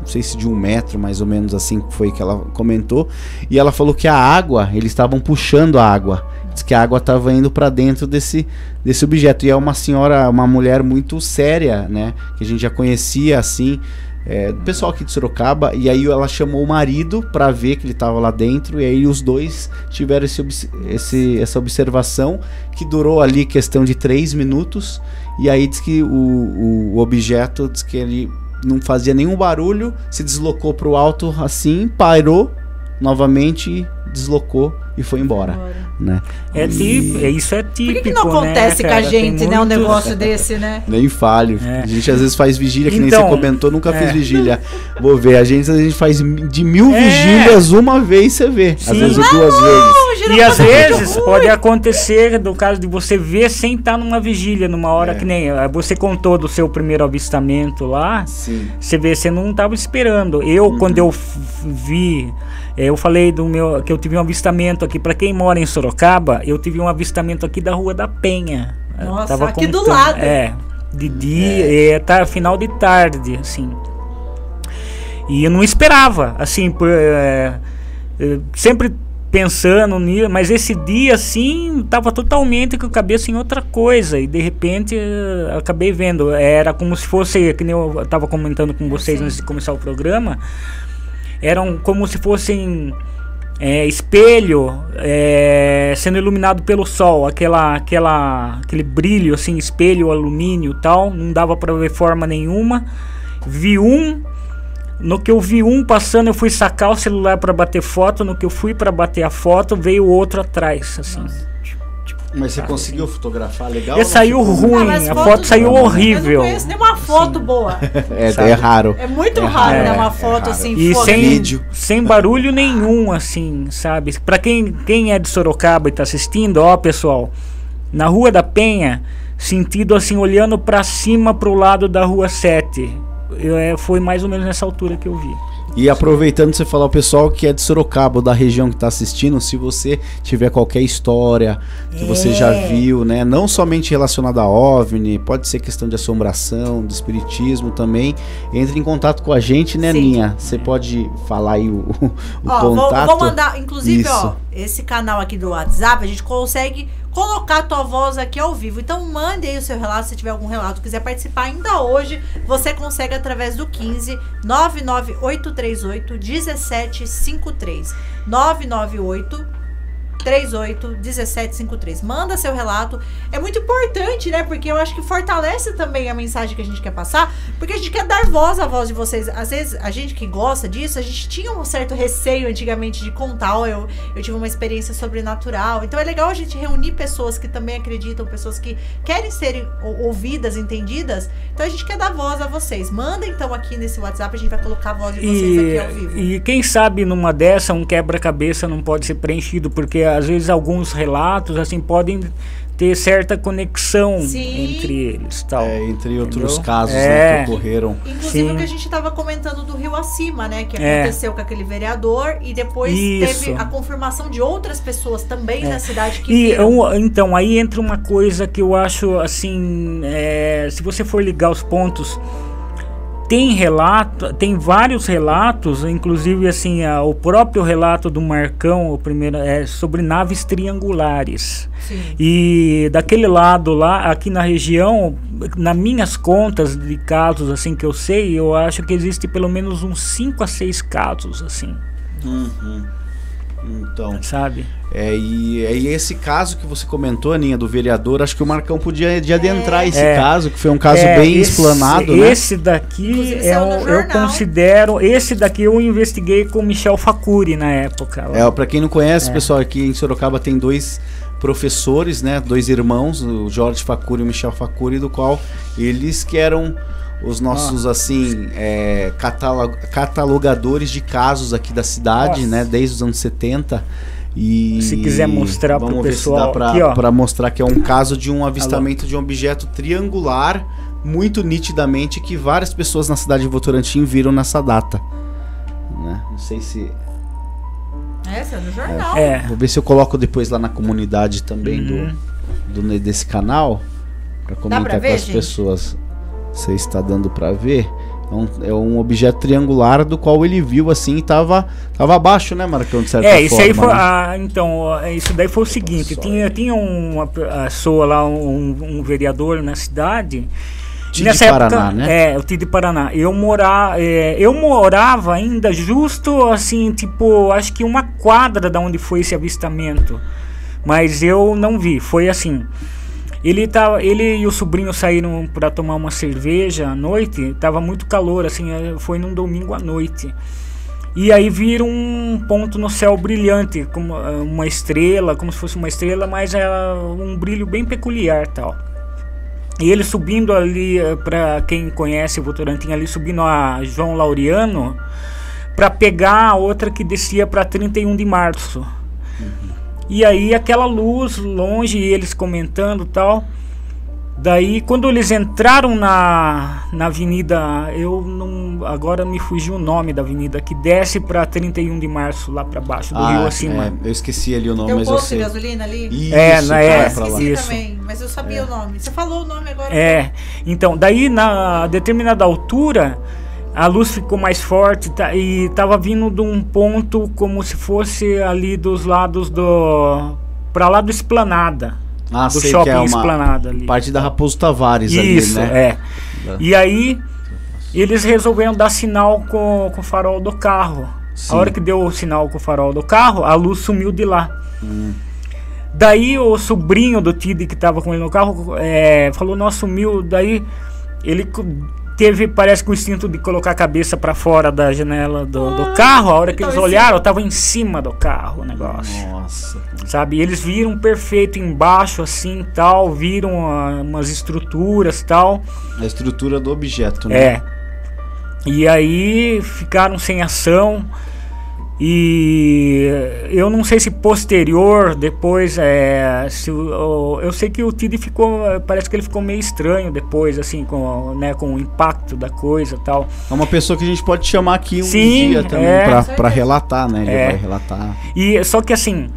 não sei se de 1 metro, mais ou menos assim, foi que ela comentou. E ela falou que a água, eles estavam puxando a água. Diz que a água estava indo para dentro desse objeto. E é uma mulher muito séria, né? Que a gente já conhecia, assim, do pessoal aqui de Sorocaba. E aí ela chamou o marido para ver que ele estava lá dentro. E aí os dois tiveram essa observação, que durou ali questão de 3 minutos. E aí diz que o objeto, diz que ele não fazia nenhum barulho, se deslocou para o alto assim, parou novamente, deslocou e foi embora, né? Isso é típico. Por que não acontece, né, com a gente, né, um negócio desse, né? Nem fale. A gente às vezes faz vigília, que nem você comentou, nunca fiz vigília. Vou ver, a gente faz de 1000 vigílias uma vez, você vê. Às vezes 2 vezes. E às vezes pode acontecer do caso de você ver sem estar numa vigília, numa hora que nem você contou do seu primeiro avistamento lá. Sim. Você vê, você não estava esperando. Quando eu vi, eu falei que eu tive um avistamento aqui. Para quem mora em Sorocaba, eu tive um avistamento aqui da Rua da Penha. Nossa, aqui do lado. De dia, final de tarde, assim. E eu não esperava, assim, sempre pensando nisso, mas esse dia, assim, tava totalmente com a cabeça em outra coisa, e de repente acabei vendo, era como se fosse, que nem eu tava comentando com vocês antes de começar o programa, eram como se fossem espelho sendo iluminado pelo sol, aquele brilho, assim, espelho, alumínio e tal, não dava para ver forma nenhuma. No que eu vi passando, eu fui sacar o celular para bater foto. No que eu fui para bater a foto, veio outro atrás, assim. Mas você conseguiu fotografar legal? Saiu ruim, a foto saiu horrível. Eu não conheço nenhuma foto boa. É raro. É muito raro, né? Uma foto assim, e sem barulho nenhum, assim, sabe? Pra quem é de Sorocaba e tá assistindo, ó, pessoal, na Rua da Penha, sentido assim, olhando pra cima pro lado da Rua 7. Foi mais ou menos nessa altura que eu vi. E aproveitando você falar, o pessoal que é de Sorocaba, da região que está assistindo, se você tiver qualquer história que você já viu, né, não somente relacionada a OVNI, pode ser questão de assombração, de espiritismo também, entre em contato com a gente, né, Ninha? Você pode falar aí o contato? Vou mandar, inclusive, esse canal aqui do WhatsApp, a gente consegue colocar a tua voz aqui ao vivo. Então mande aí o seu relato, se tiver algum relato, quiser participar ainda hoje, você consegue através do 15 99838 1753 998 38 1753. Manda seu relato. É muito importante, né? Porque eu acho que fortalece também a mensagem que a gente quer passar, porque a gente quer dar voz à voz de vocês. Às vezes, a gente que gosta disso, a gente tinha um certo receio antigamente de contar. Eu tive uma experiência sobrenatural. Então é legal a gente reunir pessoas que também acreditam, pessoas que querem ser ouvidas, entendidas. Então a gente quer dar voz a vocês. Manda então aqui nesse WhatsApp, a gente vai colocar a voz de vocês aqui ao vivo. E quem sabe numa dessa, um quebra-cabeça não pode ser preenchido, porque às vezes alguns relatos assim podem ter certa conexão entre eles, tal. Entre outros casos, né, que ocorreram. Inclusive o que a gente estava comentando do Rio Acima, né, que aconteceu com aquele vereador e depois teve a confirmação de outras pessoas também na cidade que viram. Então aí entra uma coisa que eu acho assim, se você for ligar os pontos, tem vários relatos, inclusive assim, o próprio relato do Marcão, o primeiro, é sobre naves triangulares. Sim. E daquele lado lá, aqui na região, nas minhas contas de casos assim que eu sei, eu acho que existe pelo menos uns 5 a 6 casos assim. Então, sabe? E esse caso que você comentou, Aninha, do vereador, acho que o Marcão podia adentrar esse caso, que foi um caso bem explanado, né? Esse daqui eu considero, esse daqui eu investiguei com o Michel Facuri na época. Pra quem não conhece, pessoal, aqui em Sorocaba tem 2 professores, né? 2 irmãos, o Jorge Facuri e o Michel Facuri, do qual eles que eram os nossos, assim, catalogadores de casos aqui da cidade, né? Desde os anos 70. E se quiser mostrar para o pessoal, para mostrar que é um caso de um avistamento de um objeto triangular, muito nitidamente, que várias pessoas na cidade de Votorantim viram nessa data, né? Não sei se... Essa é no jornal. Vou ver se eu coloco depois lá na comunidade também desse canal, para comentar com as pessoas. Você está dando para ver? É um objeto triangular do qual ele viu assim e tava abaixo, né, Marcão, de certa forma. Isso aí foi, então, isso daí foi o seguinte, tinha uma pessoa lá, um vereador na cidade. Nessa Paraná, época, né? O Tide Paraná. Eu morava ainda justo assim, tipo, acho que uma quadra da onde foi esse avistamento. Mas eu não vi, foi assim. Ele e o sobrinho saíram para tomar uma cerveja à noite, tava muito calor, assim, foi num domingo à noite. E aí viram um ponto no céu brilhante, como uma estrela, como se fosse uma estrela, mas é um brilho bem peculiar, tal. E ele subindo ali, para quem conhece o Votorantim, ali subindo a João Laureano, para pegar a outra que descia para 31 de março. E aí aquela luz longe, eles comentando e tal. Daí quando eles entraram na avenida, agora me fugiu o nome da avenida, que desce para 31 de março lá para baixo do rio acima. Eu esqueci ali o nome, mas eu sei. Tem um posto de gasolina ali? Isso, também, mas eu sabia o nome. Você falou o nome agora. Então, daí na determinada altura, a luz ficou mais forte e estava vindo de um ponto como se fosse ali dos lados para lá do Esplanada. Do shopping Esplanada ali. Parte da Raposo Tavares ali, né? Isso, E aí eles resolveram dar sinal com o farol do carro. Sim. A hora que deu o sinal com o farol do carro, a luz sumiu de lá. Daí o sobrinho do Tide que estava com ele no carro falou, nossa, sumiu. Daí ele teve, parece que o instinto de colocar a cabeça para fora da janela do carro. A hora que eles olharam, estava em cima do carro o negócio. Nossa. Sabe? E eles viram perfeito embaixo, assim, tal. Viram umas estruturas, tal. A estrutura do objeto, né? E aí ficaram sem ação. E eu não sei se posterior, depois, eu sei que o Tide ficou, parece que ele ficou meio estranho depois, assim, com o impacto da coisa e tal. É uma pessoa que a gente pode chamar aqui um dia também para relatar, né? Ele vai relatar. E, só que assim,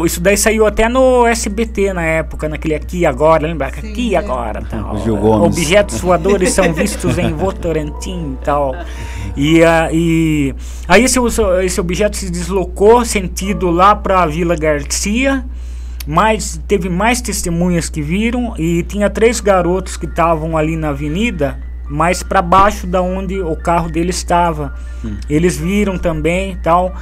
isso daí saiu até no SBT na época, naquele Aqui Agora, lembra? Aqui Agora, tal. Objetos voadores são vistos em Votorantim e tal. E aí esse objeto se deslocou sentido lá para a Vila Garcia, mas teve mais testemunhas que viram, e tinha 3 garotos que estavam ali na avenida, mais para baixo da onde o carro dele estava. Eles viram também e tal.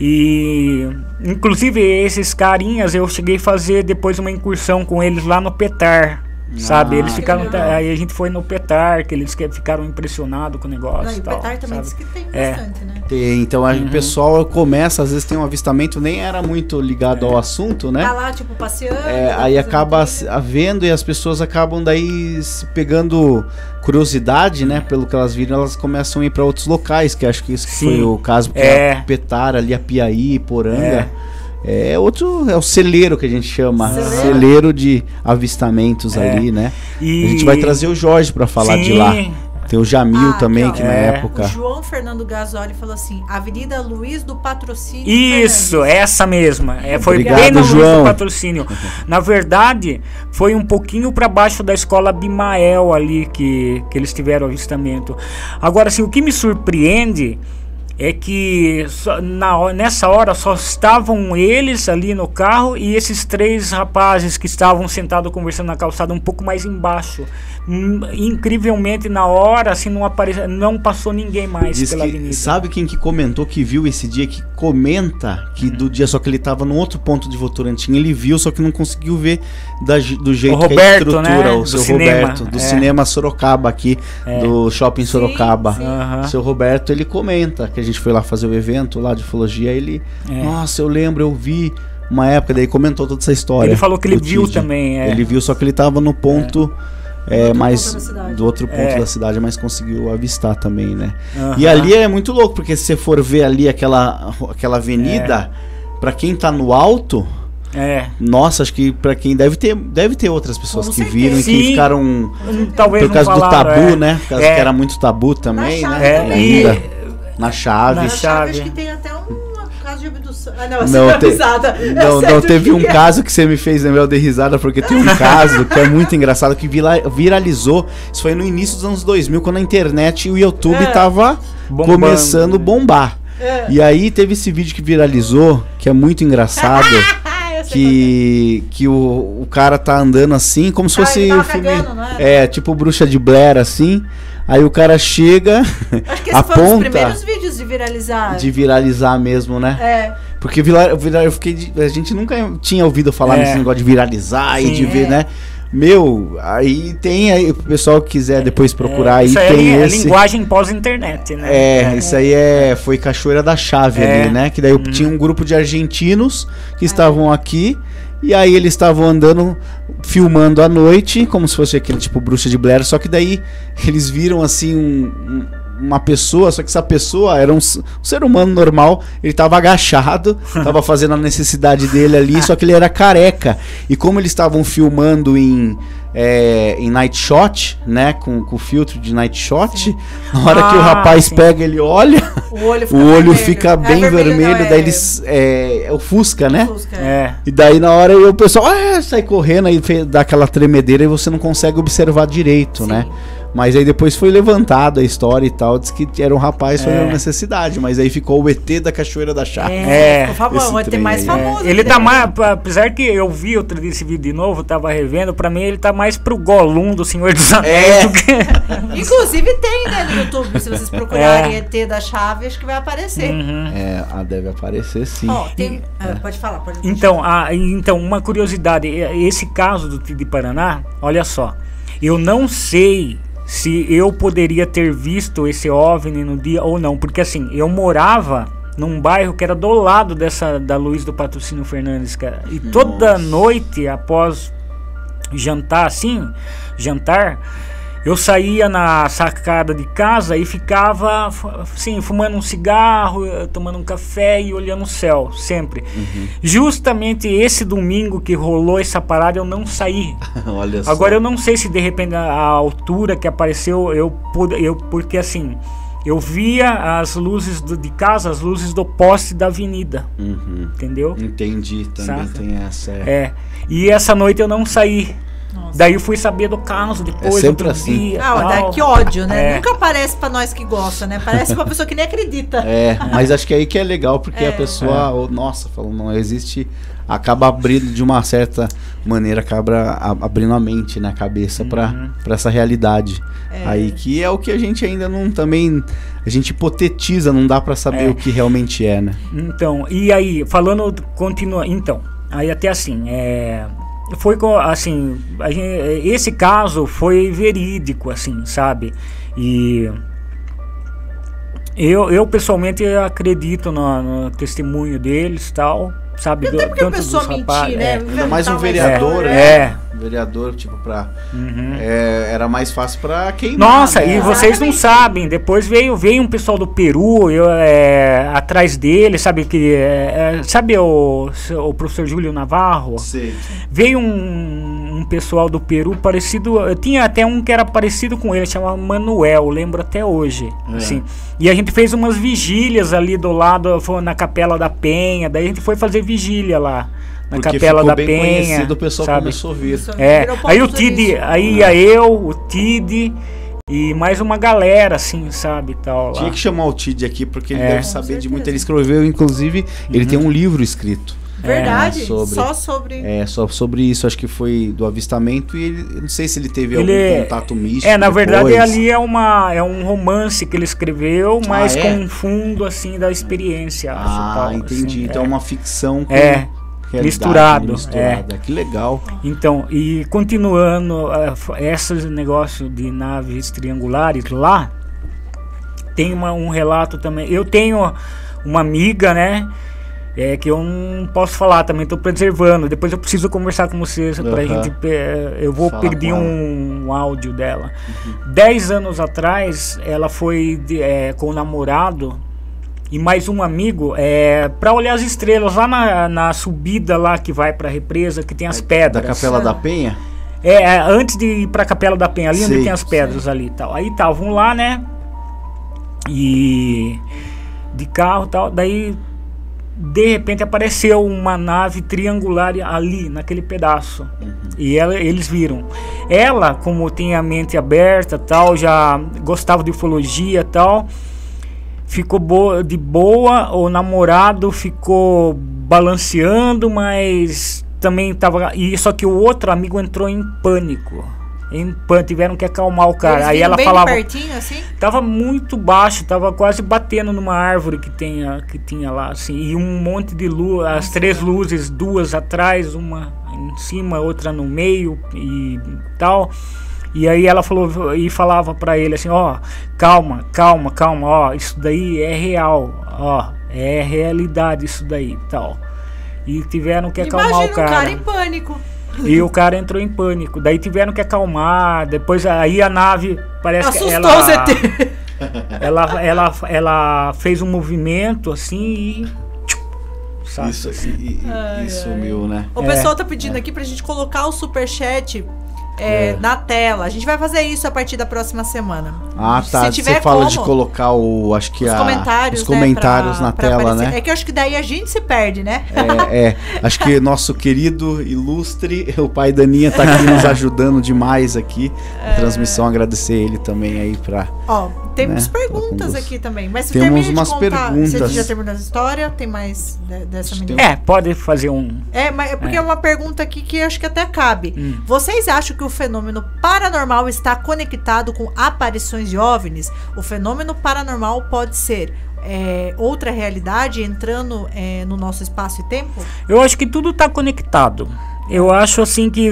E inclusive esses carinhas eu cheguei a fazer depois uma incursão com eles lá no Petar, sabe? Eles ficaram, aí a gente foi no Petar, que eles ficaram impressionados com o negócio. E o Petar também diz que tem bastante, né? Então o pessoal começa, às vezes tem um avistamento, nem era muito ligado ao assunto, né? Tá lá, tipo, passeando. Aí acaba vendo, e as pessoas acabam daí pegando curiosidade, né? Pelo que elas viram, elas começam a ir para outros locais, que acho que isso foi o caso, porque a Petar ali, a Piaí, Poranga. É o celeiro que a gente chama, celeiro de avistamentos ali, né? A gente vai trazer o Jorge para falar de lá. Tem o Jamil também, aqui, que na época... O João Fernando Gasoli falou assim, Avenida Luiz do Patrocínio Isso, Fernandes. Essa mesma. Foi Obrigado, bem no Luiz João. do Patrocínio. Na verdade, foi um pouquinho para baixo da escola Abimael ali que eles tiveram avistamento. Agora, assim, o que me surpreende é que nessa hora só estavam eles ali no carro e esses 3 rapazes que estavam sentados conversando na calçada um pouco mais embaixo. Incrivelmente, na hora, assim, não passou ninguém mais pela avenida. Sabe quem que comentou que viu esse dia, que comenta que do dia, só que ele estava num outro ponto de Votorantim, ele viu, só que não conseguiu ver do jeito o Roberto, que é a estrutura, né? o seu cinema, Roberto, do cinema Sorocaba aqui, do Shopping Sorocaba. Sim. Seu Roberto, ele comenta que a gente foi lá fazer o evento lá de ufologia, ele, nossa, eu lembro, eu vi uma época, daí comentou toda essa história. Ele falou que ele viu Tídio. também. Ele viu, só que ele estava no ponto... mais do outro ponto da É. cidade, mas conseguiu avistar também, né? E ali é muito louco, porque se você for ver ali aquela avenida, pra quem tá no alto, nossa, acho que pra quem deve ter outras pessoas Com que certeza. viram e que Sim. ficaram Talvez por causa não falaram, do tabu, né? Por causa que era muito tabu também, Na né? chave também. Ainda. Na chave. Na chave, acho chave. que tem até um caso de abdução. Ah, não, Não, essa é risada. Não, teve um caso que você me fez lembrar, eu dei risada, porque tem um caso que é muito engraçado, que viralizou. Isso foi no início dos anos 2000, quando a internet e o YouTube tava Bombando, começando a bombar. E aí teve esse vídeo que viralizou, que é muito engraçado, que o cara tá andando assim, como se fosse ele o tava filme... cagando, não era? Tipo Bruxa de Blair, assim. Aí o cara chega, Acho que esse foi um dos aponta... primeiros vídeos de viralizar. De viralizar mesmo, né? Porque a gente nunca tinha ouvido falar nesse negócio de viralizar e de ver, né? Meu, aí tem aí, o pessoal que quiser depois procurar aí, isso tem é esse... linguagem pós-internet, né? Isso aí foi Cachoeira da Chave ali, né? Que daí tinha um grupo de argentinos que estavam aqui, e aí eles estavam andando, filmando à noite, como se fosse aquele tipo Bruxa de Blair, só que daí eles viram assim uma pessoa, só que essa pessoa era um ser humano normal, ele tava agachado, tava fazendo a necessidade dele ali, só que ele era careca. E como eles estavam filmando em night shot, né, com filtro de night shot, na hora que o rapaz pega, ele olha, o olho fica bem vermelho, daí eles ofusca, né? E daí na hora o pessoal sai correndo, aí dá aquela tremedeira e você não consegue observar direito, né? Mas aí depois foi levantado a história e tal, diz que era um rapaz fazendo necessidade, mas aí ficou o ET da Cachoeira da Chave. Por favor, vai ter mais famoso. Ele tá mais, apesar que eu vi outro desse vídeo de novo, tava revendo, pra mim ele tá mais pro Gollum do Senhor dos Anéis do que... Inclusive tem, né, no YouTube, se vocês procurarem ET da Chave, acho que vai aparecer. Deve aparecer sim. Pode falar, pode Então, uma curiosidade, esse caso do Tio de Paraná, olha só, eu não sei se eu poderia ter visto esse OVNI no dia ou não, porque assim, eu morava num bairro que era do lado da Luiz do Patrocínio Fernandes, cara, e toda noite após jantar, eu saía na sacada de casa e ficava assim, fumando um cigarro, tomando um café e olhando o céu, sempre. Justamente esse domingo que rolou essa parada, eu não saí. Olha só. Agora eu não sei se de repente a altura que apareceu, porque assim, eu via as luzes de casa, as luzes do poste da avenida. Entendeu? Entendi, também tem essa. E essa noite eu não saí. Daí eu fui saber do caso depois, sempre outro assim. dia. Que ódio, né? Nunca aparece pra nós que gosta, né? Parece pra pessoa que nem acredita. Mas acho que aí que é legal, porque a pessoa, não existe, acaba abrindo de uma certa maneira, acaba abrindo a mente, né, a cabeça pra essa realidade. Aí que é o que a gente ainda não também, a gente hipotetiza, não dá pra saber o que realmente é, né? Então, e aí, continua, então, aí até assim, foi assim, esse caso foi verídico, assim, sabe? E eu pessoalmente acredito no testemunho deles, tal, sabe? Até porque a pessoa mentir, né? Ainda mais um vereador, vereador, tipo, era mais fácil pra queimar. Nossa, e vocês não sabem, depois veio um pessoal do Peru, atrás dele, sabe que sabe o professor Júlio Navarro? Sim. Veio um pessoal do Peru parecido, tinha até um que era parecido com ele, chamava Manuel, lembro até hoje, assim. E a gente fez umas vigílias ali do lado, foi na Capela da Penha, daí a gente foi fazer vigília lá na Porque Capela da bem Penha, conhecido, o pessoal começou a vir. Aí o Tid, aí ia eu, o Tid e mais uma galera, assim, sabe, tal. Tinha lá. que chamar o Tid aqui, porque ele deve saber de muito. Ele escreveu, inclusive, ele tem um livro escrito. Verdade, só sobre isso, acho que foi do avistamento, e ele, eu não sei se ele teve algum contato místico. Na verdade ali é um romance que ele escreveu, mas com um fundo assim da experiência. Tal, entendi. Assim, então é uma ficção com misturado. Que legal. Então, e continuando esses negócios de naves triangulares lá, tem um relato também. Eu tenho uma amiga, né? Que eu não posso falar também, estou preservando. Depois eu preciso conversar com vocês pra gente. Eu vou pedir um áudio dela. 10 anos atrás, ela foi com o namorado e mais um amigo para olhar as estrelas lá na subida lá que vai pra represa, que tem as pedras. Da Capela da Penha? Antes de ir pra Capela da Penha, ali onde tem as pedras ali e tal. Aí estavam lá, né? E de carro e tal. Daí de repente apareceu uma nave triangular ali, naquele pedaço. E eles viram. Ela, como tinha a mente aberta, tal, já gostava de ufologia, tal, ficou de boa. O namorado ficou balanceando, mas também tava... Só que o outro amigo entrou em pânico. Tiveram que acalmar o cara. Aí ela falava pertinho, assim? Tava muito baixo, tava quase batendo numa árvore que tinha lá, assim, e um monte de luz, as 3 luzes, 2 atrás, uma em cima, outra no meio e tal. E aí ela falava pra ele assim, calma, isso daí é real, é realidade isso daí, tal. E tiveram que acalmar o cara. Imagina o cara em pânico. E o cara entrou em pânico. Daí tiveram que acalmar. Depois aí a nave parece assustou que ela fez um movimento assim e isso sumiu, né? O pessoal tá pedindo aqui pra gente colocar o superchat na tela. A gente vai fazer isso a partir da próxima semana. Tá. Você fala de colocar os comentários na tela, aparecer. né? É que eu acho que daí a gente se perde, né? Acho que nosso querido, ilustre, o pai Daninha tá aqui nos ajudando demais aqui. A transmissão, agradecer ele também aí pra... Temos perguntas aqui também. Mas temos umas perguntas. Você já terminou a história? Tem mais dessa menina? Pode fazer um... Mas porque é uma pergunta aqui que eu acho que até cabe. Vocês acham que o fenômeno paranormal está conectado com aparições de OVNIs? O fenômeno paranormal pode ser outra realidade entrando no nosso espaço e tempo? Eu acho que tudo está conectado. Eu acho assim que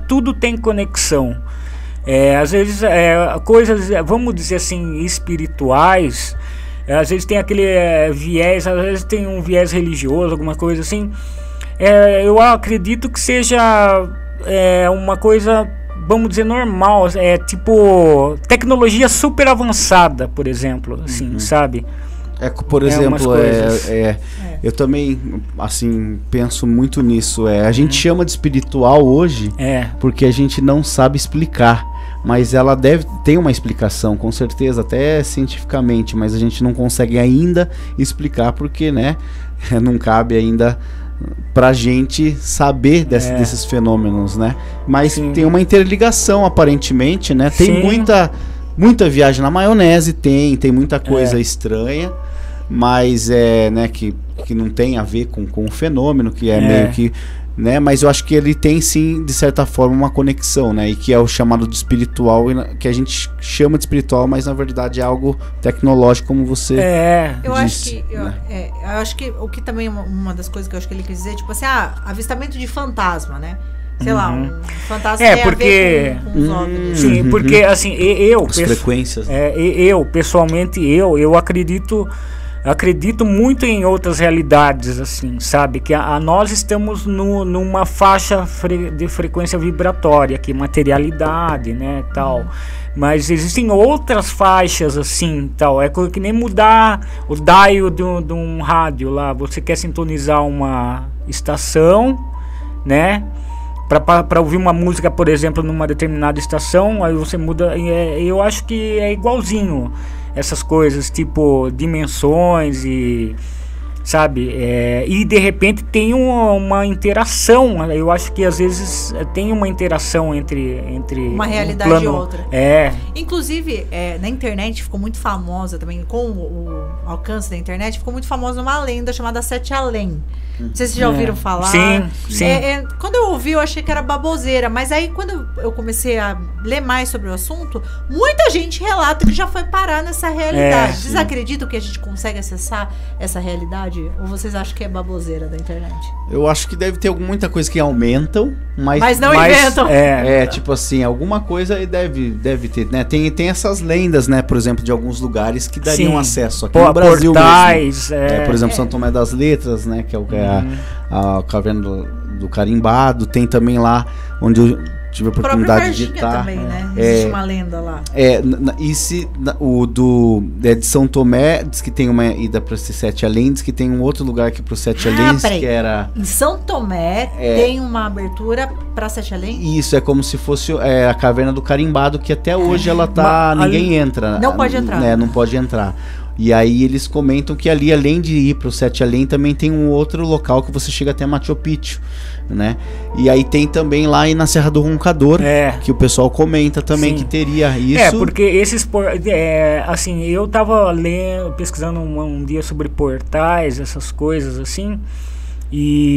tudo tem conexão. Às vezes coisas, vamos dizer assim, espirituais, às vezes tem aquele viés, às vezes tem um viés religioso, alguma coisa assim. Eu acredito que seja uma coisa, vamos dizer, normal, tipo tecnologia super avançada, por exemplo, assim, sabe? Por exemplo, eu também, assim, penso muito nisso. A gente chama de espiritual hoje porque a gente não sabe explicar. Mas ela ter uma explicação, com certeza, até cientificamente, mas a gente não consegue ainda explicar porque, né, não cabe ainda pra gente saber desses fenômenos, né? Mas tem uma interligação, aparentemente, né? Tem muita viagem na maionese, tem muita coisa estranha, mas né, que não tem a ver com o fenômeno, que meio que... Né? Mas eu acho que ele tem sim, de certa forma, uma conexão, né? E que é o chamado de espiritual, que a gente chama de espiritual, mas na verdade é algo tecnológico, como você disse. Eu acho que o que também uma das coisas que eu acho que ele quis dizer, tipo assim, avistamento de fantasma, né? Sei lá, um fantasma tem a ver com os OVNIs. Sim, porque assim, as frequências. Eu pessoalmente, eu acredito muito em outras realidades, assim, sabe? Que nós estamos numa faixa de frequência vibratória, que materialidade, né, tal. Mas existem outras faixas, assim, tal. É que nem mudar o dial de um rádio lá. Você quer sintonizar uma estação, né? para ouvir uma música, por exemplo, numa determinada estação, aí você muda. Eu acho que é igualzinho essas coisas, tipo dimensões e, sabe, e de repente tem uma interação. Eu acho que às vezes tem uma interação entre uma realidade plano, e outra. Inclusive, na internet ficou muito famosa também, com o alcance da internet, ficou muito famosa uma lenda chamada Sete Além. Não sei se vocês já ouviram falar. Sim, sim. Quando eu ouvi, eu achei que era baboseira, mas aí quando eu comecei a ler mais sobre o assunto, muita gente relata que já foi parar nessa realidade. Vocês acreditam que a gente consegue acessar essa realidade? Ou vocês acham que é baboseira da internet? Eu acho que deve ter muita coisa que aumentam, mas não inventam. Tipo assim, alguma coisa deve ter, né? Tem essas lendas, né? Por exemplo, de alguns lugares que dariam acesso aqui no Brasil portais, mesmo. Por exemplo, São Tomé das Letras, né? Que é a caverna do Carimbado. Tem também lá onde eu tive a oportunidade de estar. Também, né? Existe uma lenda lá. De São Tomé, diz que tem uma ida para esse Sete Além, diz que tem um outro lugar aqui pro Sete Além, que era... Em São Tomé tem uma abertura para Sete Além? Isso, é como se fosse a caverna do Carimbado, que até hoje ela tá... ninguém entra. Não pode entrar. Não pode entrar. E aí eles comentam que ali, além de ir pro Sete Além, também tem um outro local que você chega até Machu Picchu, né? E aí tem também lá na Serra do Roncador, que o pessoal comenta também que teria isso. Porque esses... assim, eu tava pesquisando um dia sobre portais, essas coisas assim...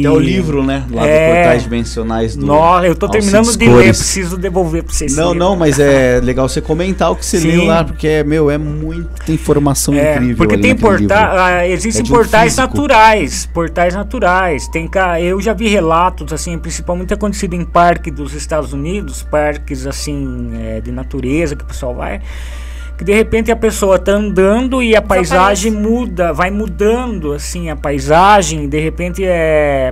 É o livro, né? Lá do Portais Dimensionais do... Nossa, eu tô terminando de ler, preciso devolver pra vocês. Não, mas é legal você comentar o que você leu lá, porque é muita informação incrível. Porque tem existem portais naturais, eu já vi relatos, assim, principalmente acontecido em parque dos Estados Unidos, parques, assim, de natureza, que o pessoal vai... que de repente a pessoa tá andando e a paisagem vai mudando, assim, a paisagem, de repente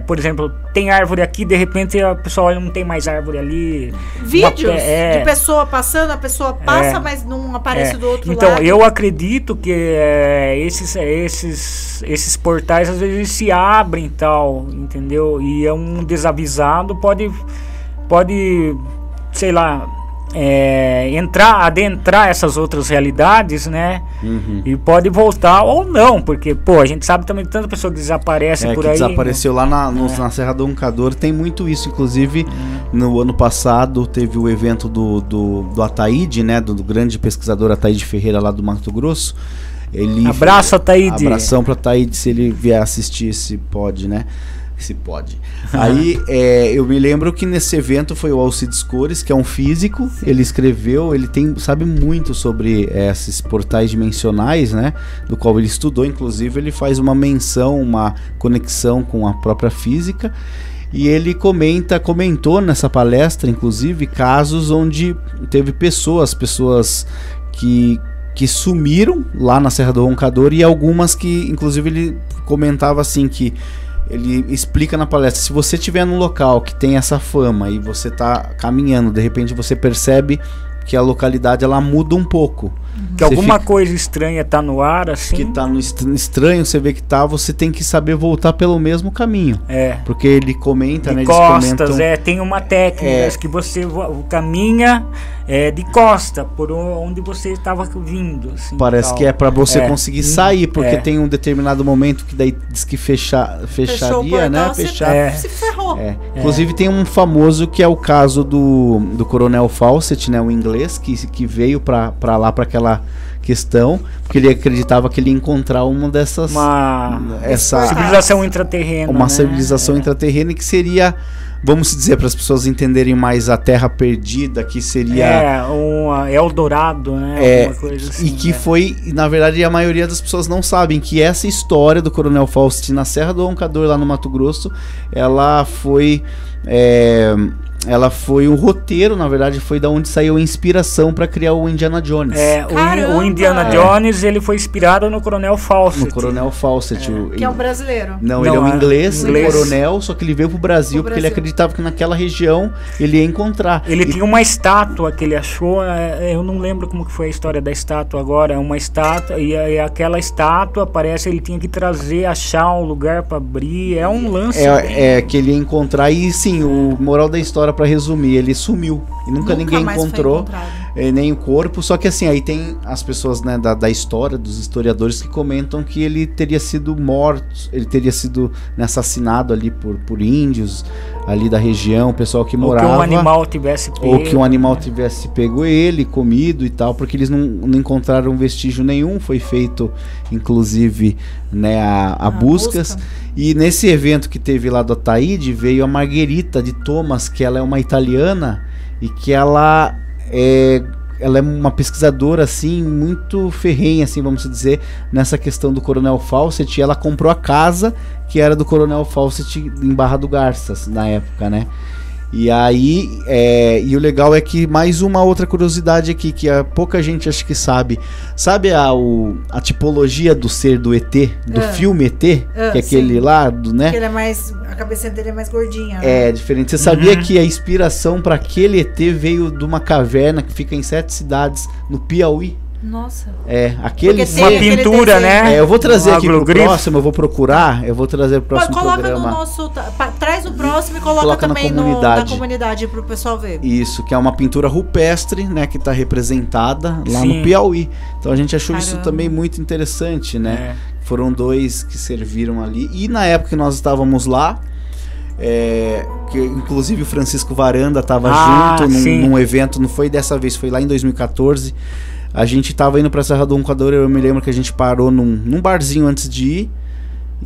por exemplo, tem árvore aqui, de repente a pessoa olha, não tem mais árvore ali. Vídeos de pessoa passando, a pessoa passa, mas não aparece do outro lado. Então, eu acredito que esses portais, às vezes, se abrem e tal, entendeu? E um desavisado pode, sei lá... adentrar essas outras realidades, né? E pode voltar ou não, porque, a gente sabe também de tanta pessoa que desaparece por aí. Desapareceu lá na Serra do Roncador, tem muito isso. Inclusive, no ano passado, teve o evento do Ataíde, né? Do grande pesquisador Ataíde Ferreira, lá do Mato Grosso. Abraço, Ataíde. Abração para Ataíde, se ele vier assistir, se pode, né? Se pode. Aí eu me lembro que nesse evento foi o Alcides Cores, que é um físico. Ele escreveu, ele sabe muito sobre esses portais dimensionais, né? Do qual ele estudou, inclusive ele faz uma menção, uma conexão com a própria física. E ele comentou nessa palestra, inclusive, casos onde teve pessoas que sumiram lá na Serra do Roncador, e algumas que, inclusive, ele comentava assim que ele explica na palestra: se você estiver num local que tem essa fama e você está caminhando, de repente você percebe que a localidade ela muda um pouco. Que alguma coisa estranha tá no ar, assim. Que tá no estranho, você vê que tá, você tem que saber voltar pelo mesmo caminho. Porque ele comenta, de né? Costas, tem uma técnica que você caminha de costa, por onde você estava vindo. Assim, parece que é para você conseguir sair, porque tem um determinado momento que daí diz que fecharia, né? Se ferrou. Inclusive tem um famoso que é o caso do Coronel Fawcett, né? O inglês, que veio para lá, para aquela questão, porque ele acreditava que ele ia encontrar uma dessas... Essa civilização intraterrena. Uma civilização intraterrena, que seria, vamos dizer, para as pessoas entenderem mais, a Terra Perdida, que seria... Eldorado, né? Alguma coisa assim, e que foi, na verdade, a maioria das pessoas não sabem que essa história do Coronel Fawcett na Serra do Roncador, lá no Mato Grosso, ela foi um roteiro, na verdade, foi da onde saiu a inspiração para criar o Indiana Jones. O Indiana Jones, ele foi inspirado no Coronel Fawcett. No Coronel Fawcett. Que é um brasileiro. Não, ele é um inglês, um coronel, só que ele veio pro Brasil porque ele acreditava que naquela região ele ia encontrar. Ele tinha uma estátua que ele achou, eu não lembro como que foi a história da estátua agora, uma estátua, e aquela estátua, parece, ele tinha que achar um lugar para abrir, um lance. Que ele ia encontrar, e sim, o moral da história, para resumir, ele sumiu e nunca ninguém encontrou nem o corpo. Só que assim, aí tem as pessoas, né, da história, dos historiadores, que comentam que ele teria sido morto, ele teria sido, né, assassinado ali por índios ali da região, o pessoal que morava, ou que um animal tivesse pego, ou que um animal tivesse pego ele, comido e tal, porque eles não encontraram vestígio nenhum. Foi feito inclusive, né, a busca. E nesse evento que teve lá do Ataíde, veio a Margherita de Thomas, que ela é uma italiana e que ela é uma pesquisadora assim muito ferrenha, assim, vamos dizer, nessa questão do Coronel Fawcett. E ela comprou a casa que era do Coronel Fawcett em Barra do Garças na época, né? E aí, e o legal é que mais uma outra curiosidade aqui, que pouca gente acho que sabe. Sabe a tipologia do ser do ET, do filme ET? Que é aquele lá, né? Que ele é mais, a cabeça dele é mais gordinha, né? É, diferente. Você sabia que a inspiração para aquele ET veio de uma caverna que fica em 7 cidades no Piauí? Nossa. Aquele uma pintura, né? Eu vou trazer aqui pro próximo, eu vou procurar, eu vou trazer pro próximo coloca programa. No nosso, traz o próximo e coloca também na comunidade pro pessoal ver. Isso, que é uma pintura rupestre, né, que tá representada lá no Piauí. Então a gente achou isso também muito interessante, né? Foram 2 que serviram ali. E na época que nós estávamos lá, que inclusive o Francisco Varanda estava junto num evento, não foi dessa vez, foi lá em 2014. A gente tava indo pra Serra do Roncador, eu me lembro que a gente parou num barzinho antes de ir.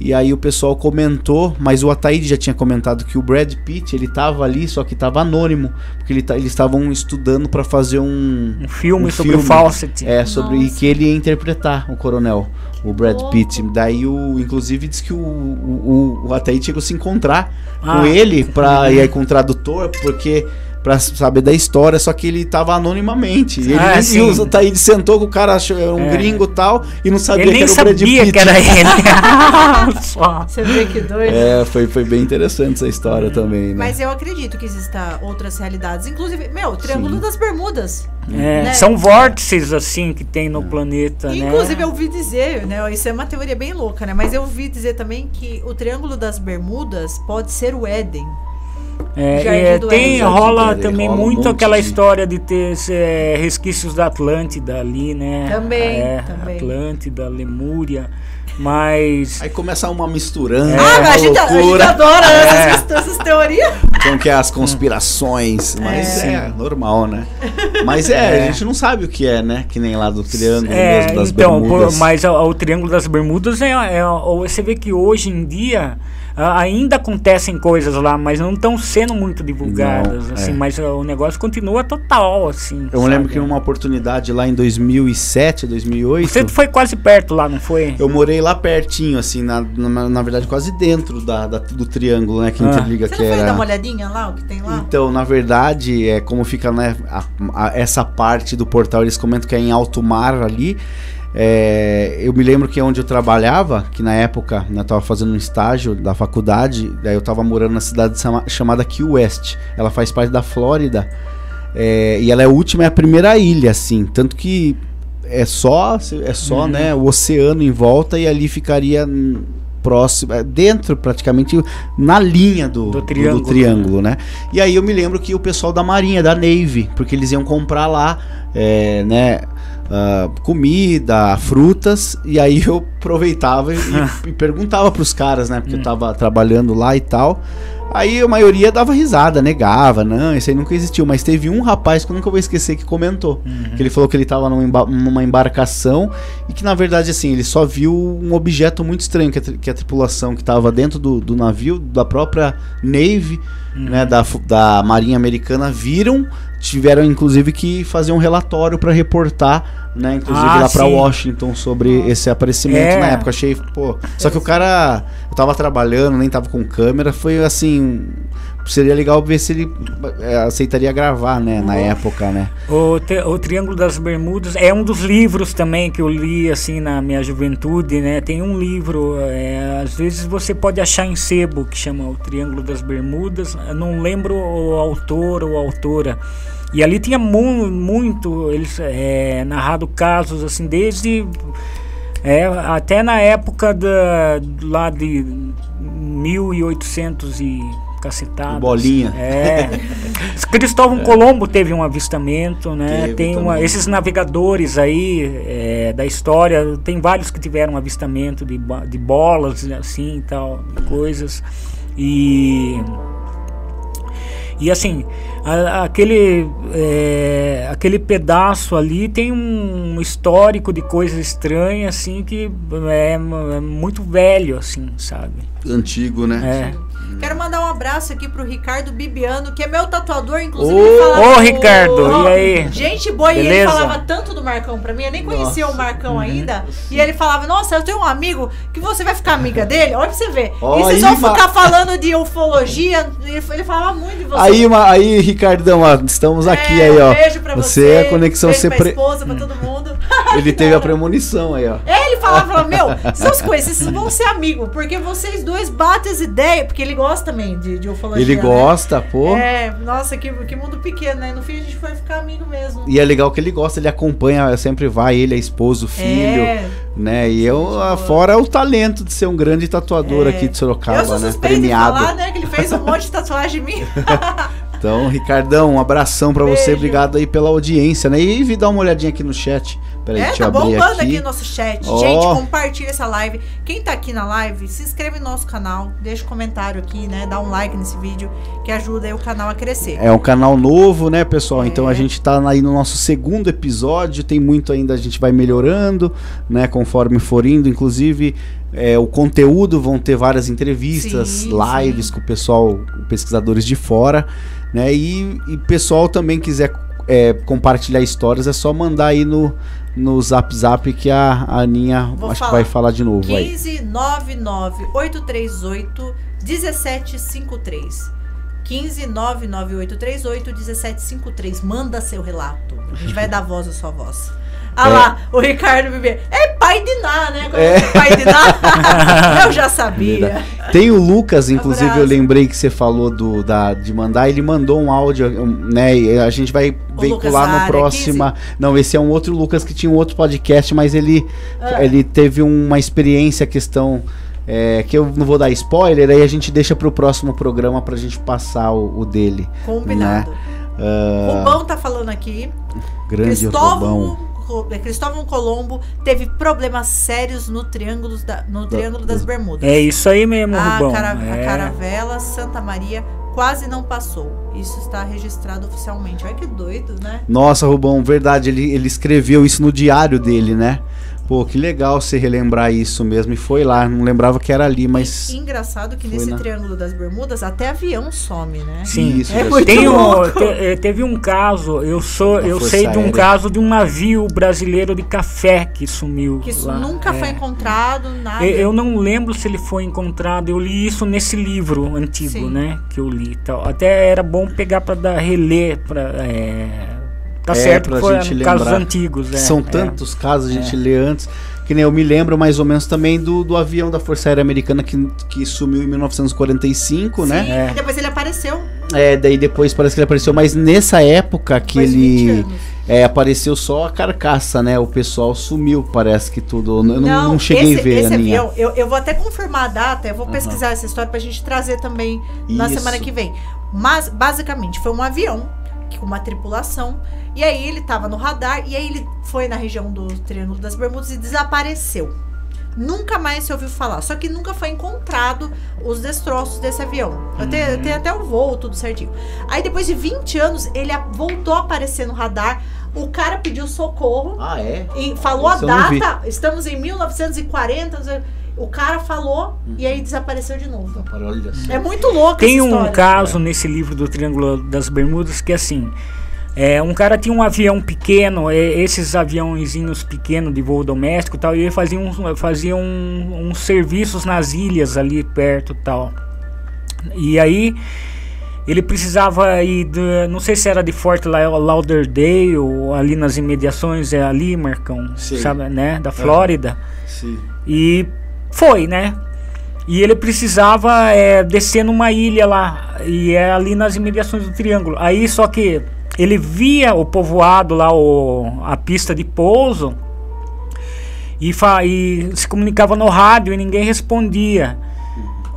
E aí o pessoal comentou, mas o Ataíde já tinha comentado que o Brad Pitt, ele tava ali, só que tava anônimo, porque eles estavam estudando pra fazer um filme sobre o Fawcett. E que ele ia interpretar o coronel, o Brad Pitt. Daí inclusive diz que o Ataíde chegou a se encontrar com ele e aí com o tradutor, porque pra saber da história, só que ele tava anonimamente. E o Ataíde sentou com o cara, um gringo e tal, e não sabia que era o Brad Pitt. Ele nem sabia que era ele. Você vê que doido. Foi bem interessante essa história também, né? Mas eu acredito que existam outras realidades. Inclusive, o Triângulo das Bermudas. Né? São vórtices, assim, que tem no planeta, Inclusive, eu ouvi dizer, né? Isso é uma teoria bem louca, né? Mas eu ouvi dizer também que o Triângulo das Bermudas pode ser o Éden. Rola também muito aquela história de ter resquícios da Atlântida ali, né? Também. Atlântida, Lemúria, mas... Aí começa uma misturança, a gente adora essas teorias. Então que é as conspirações, mas normal, né? Mas a gente não sabe o que é, né? Que nem lá do Triângulo mesmo das Bermudas. Mas o Triângulo das Bermudas você vê que hoje em dia ainda acontecem coisas lá, mas não estão sendo muito divulgadas, assim, mas o negócio continua total, assim. Eu lembro que numa oportunidade lá em 2007, 2008... Você foi quase perto lá, não foi? Eu morei lá pertinho, assim, na verdade quase dentro do triângulo, né, que interliga. Você não foi dar uma olhadinha lá, o que tem lá? Então, na verdade, como fica, né, essa parte do portal, eles comentam que é em alto mar ali. Eu me lembro que onde eu trabalhava, que na época eu estava fazendo um estágio da faculdade, daí eu estava morando na cidade chamada Key West. Ela faz parte da Flórida, e ela é a última, é a primeira ilha, assim, tanto que é só né, o oceano em volta, e ali ficaria próximo, dentro praticamente na linha do triângulo, né? E aí eu me lembro que o pessoal da Marinha, da Navy, porque eles iam comprar lá, né, comida, frutas, e aí eu aproveitava e perguntava pros caras, né, porque eu tava trabalhando lá e tal. Aí a maioria dava risada, negava, não, isso aí nunca existiu. Mas teve um rapaz que eu nunca vou esquecer que comentou, que ele falou que ele tava numa embarcação e que na verdade assim, ele só viu um objeto muito estranho, que a tripulação que tava dentro do navio, da própria Navy, né, da Marinha Americana, tiveram inclusive que fazer um relatório para reportar, né, inclusive lá para Washington sobre esse aparecimento. Na época achei, só que o cara, eu tava trabalhando, nem tava com câmera, foi assim, seria legal ver se ele aceitaria gravar, né, na época, né. O Triângulo das Bermudas é um dos livros também que eu li assim na minha juventude, né. Tem um livro, às vezes você pode achar em sebo, que chama O Triângulo das Bermudas. Eu não lembro o autor ou autora. E ali tinha muito, eles narrado casos assim, desde até na época lá de 1800 e cacetada. Bolinha. Cristóvão Colombo teve um avistamento, né? Tem esses navegadores aí da história, tem vários que tiveram avistamento de bolas, assim, e tal, coisas. E assim, aquele pedaço ali tem um histórico de coisas estranhas, assim, que é muito velho, assim, sabe? Antigo, né? Quero mandar um abraço aqui pro Ricardo Bibiano, que é meu tatuador, inclusive. Ô, Ricardo, e aí? Gente boa, beleza? E ele falava tanto do Marcão pra mim, eu nem conhecia o Marcão ainda. E ele falava, nossa, eu tenho um amigo que você vai ficar amiga dele, olha pra você ver. E vocês vão ficar falando de ufologia, ele falava muito de você. Aí Ricardão, ó, estamos aqui aí, ó. Um beijo pra você. É a conexão beijo pra esposa, pra todo mundo. Ele teve a premonição aí, ó. Ele falava, meu, essas coisas, vocês vão ser amigos, porque vocês dois batem as ideias, porque ele gosta também de ufologia. Ele gosta, pô. Nossa, que mundo pequeno, né? No fim a gente foi ficar amigo mesmo. E é legal que ele gosta, ele acompanha, sempre vai, ele, a esposa, o filho, né? E fora o talento de ser um grande tatuador aqui de Sorocaba, eu sou né? Premiado. De falar, né? Que ele fez um monte de tatuagem em mim. Então, Ricardão, um abração pra você, obrigado aí pela audiência, né? E dá uma olhadinha aqui no chat. Peraí, deixa eu abrir bombando aqui o nosso chat. Gente, compartilha essa live. Quem tá aqui na live, se inscreve no nosso canal, deixa um comentário aqui, né? Dá um like nesse vídeo, que ajuda aí o canal a crescer. É um canal novo, né, pessoal? Então a gente tá aí no nosso segundo episódio, tem muito ainda, a gente vai melhorando, né, conforme for indo, inclusive o conteúdo, vão ter várias entrevistas, lives com o pessoal, pesquisadores de fora, né? E pessoal também quiser compartilhar histórias, é só mandar aí no Zap que a Aninha que vai falar de novo. 1599-838-1753. 1599-838-1753. Manda seu relato. A gente vai dar voz à sua voz. Lá, o Ricardo Bebê. É pai de Ná, né? Pai de Ná. Eu já sabia. Tem o Lucas, inclusive, eu lembrei que você falou de mandar. Ele mandou um áudio, né? E a gente vai veicular no próximo. Não, esse é um outro Lucas que tinha um outro podcast, mas ele teve uma experiência, questão. Que eu não vou dar spoiler, aí a gente deixa pro próximo programa pra gente passar o dele. Combinado. Né? Rubão tá falando aqui. Grande Rubão. Cristóvão Colombo teve problemas sérios no Triângulo das Bermudas. É isso aí mesmo, Rubão. A caravela Santa Maria quase não passou. Isso está registrado oficialmente. Olha que doido, né? Nossa, Rubão, verdade. Ele escreveu isso no diário dele, né? Pô, que legal você relembrar isso mesmo. E foi lá, não lembrava que era ali, mas... Engraçado que nesse Triângulo das Bermudas até avião some, né? Sim, isso. Teve um caso, eu sei de um caso de um navio brasileiro de café que sumiu. Que isso nunca foi encontrado, nada. Eu não lembro se ele foi encontrado, eu li isso nesse livro antigo, né? Que eu li. Tal. Até era bom pegar para reler, tá certo, que foi casos antigos. São tantos casos, a gente lê antes. Que nem eu me lembro mais ou menos também do avião da Força Aérea Americana que sumiu em 1945, né? E depois ele apareceu. Daí depois parece que ele apareceu, mas nessa época que ele apareceu só a carcaça, né? O pessoal sumiu, parece que tudo. Eu não cheguei a ver, esse avião, eu vou até confirmar a data, eu vou pesquisar essa história pra gente trazer também na semana que vem. Mas, basicamente, foi um avião com uma tripulação, e aí ele tava no radar, e aí ele foi na região do Triângulo das Bermudas e desapareceu. Nunca mais se ouviu falar, só que nunca foi encontrado os destroços desse avião. Eu tenho até o voo, tudo certinho. Aí depois de 20 anos, ele voltou a aparecer no radar, o cara pediu socorro, e falou a data, estamos em 1940, o cara falou e aí desapareceu de novo. É muito louco essa história. Tem um caso nesse livro do Triângulo das Bermudas que assim, um cara tinha um avião pequeno, esses aviãozinhos pequenos de voo doméstico e tal, e ele fazia uns serviços nas ilhas ali perto e tal. E aí ele precisava ir, não sei se era de Fort Lauderdale ou ali nas imediações, ali, Marcão, sabe, né, da Flórida. Sim. E foi, né? E ele precisava descer numa ilha lá, e ali nas imediações do Triângulo. Aí só que ele via o povoado lá, a pista de pouso, e se comunicava no rádio e ninguém respondia.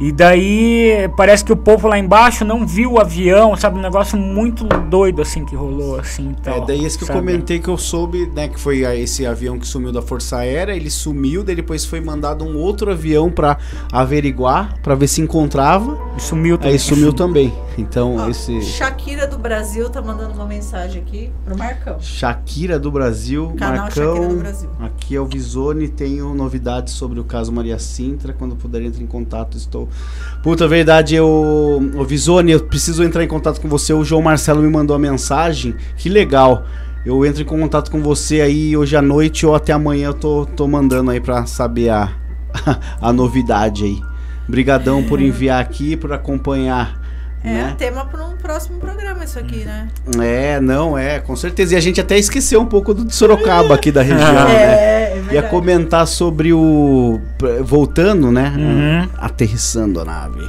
E daí parece que o povo lá embaixo não viu o avião, sabe? Um negócio muito doido assim que rolou, assim. Tal, daí esse que sabe? eu comentei que eu soube, né? Que foi esse avião que sumiu da Força Aérea, ele sumiu, daí depois foi mandado um outro avião pra averiguar, pra ver se encontrava. E sumiu também. Aí sumiu também. Então, esse... Shakira do Brasil tá mandando uma mensagem aqui pro Marcão. Shakira do Brasil. Canal Marcão, Shakira do Brasil. Aqui é o Visone, tenho novidades sobre o caso Maria Sintra, quando puder entrar em contato, estou... Puta, verdade, o Visone, eu preciso entrar em contato com você, o João Marcelo me mandou a mensagem, que legal, eu entro em contato com você aí hoje à noite ou até amanhã eu tô mandando aí pra saber a novidade aí. Obrigadão por enviar aqui, por acompanhar. Né? Tema para um próximo programa isso aqui, né? Com certeza. E a gente até esqueceu um pouco de Sorocaba aqui da região, né? Ia comentar sobre voltando, né? Aterrissando a nave.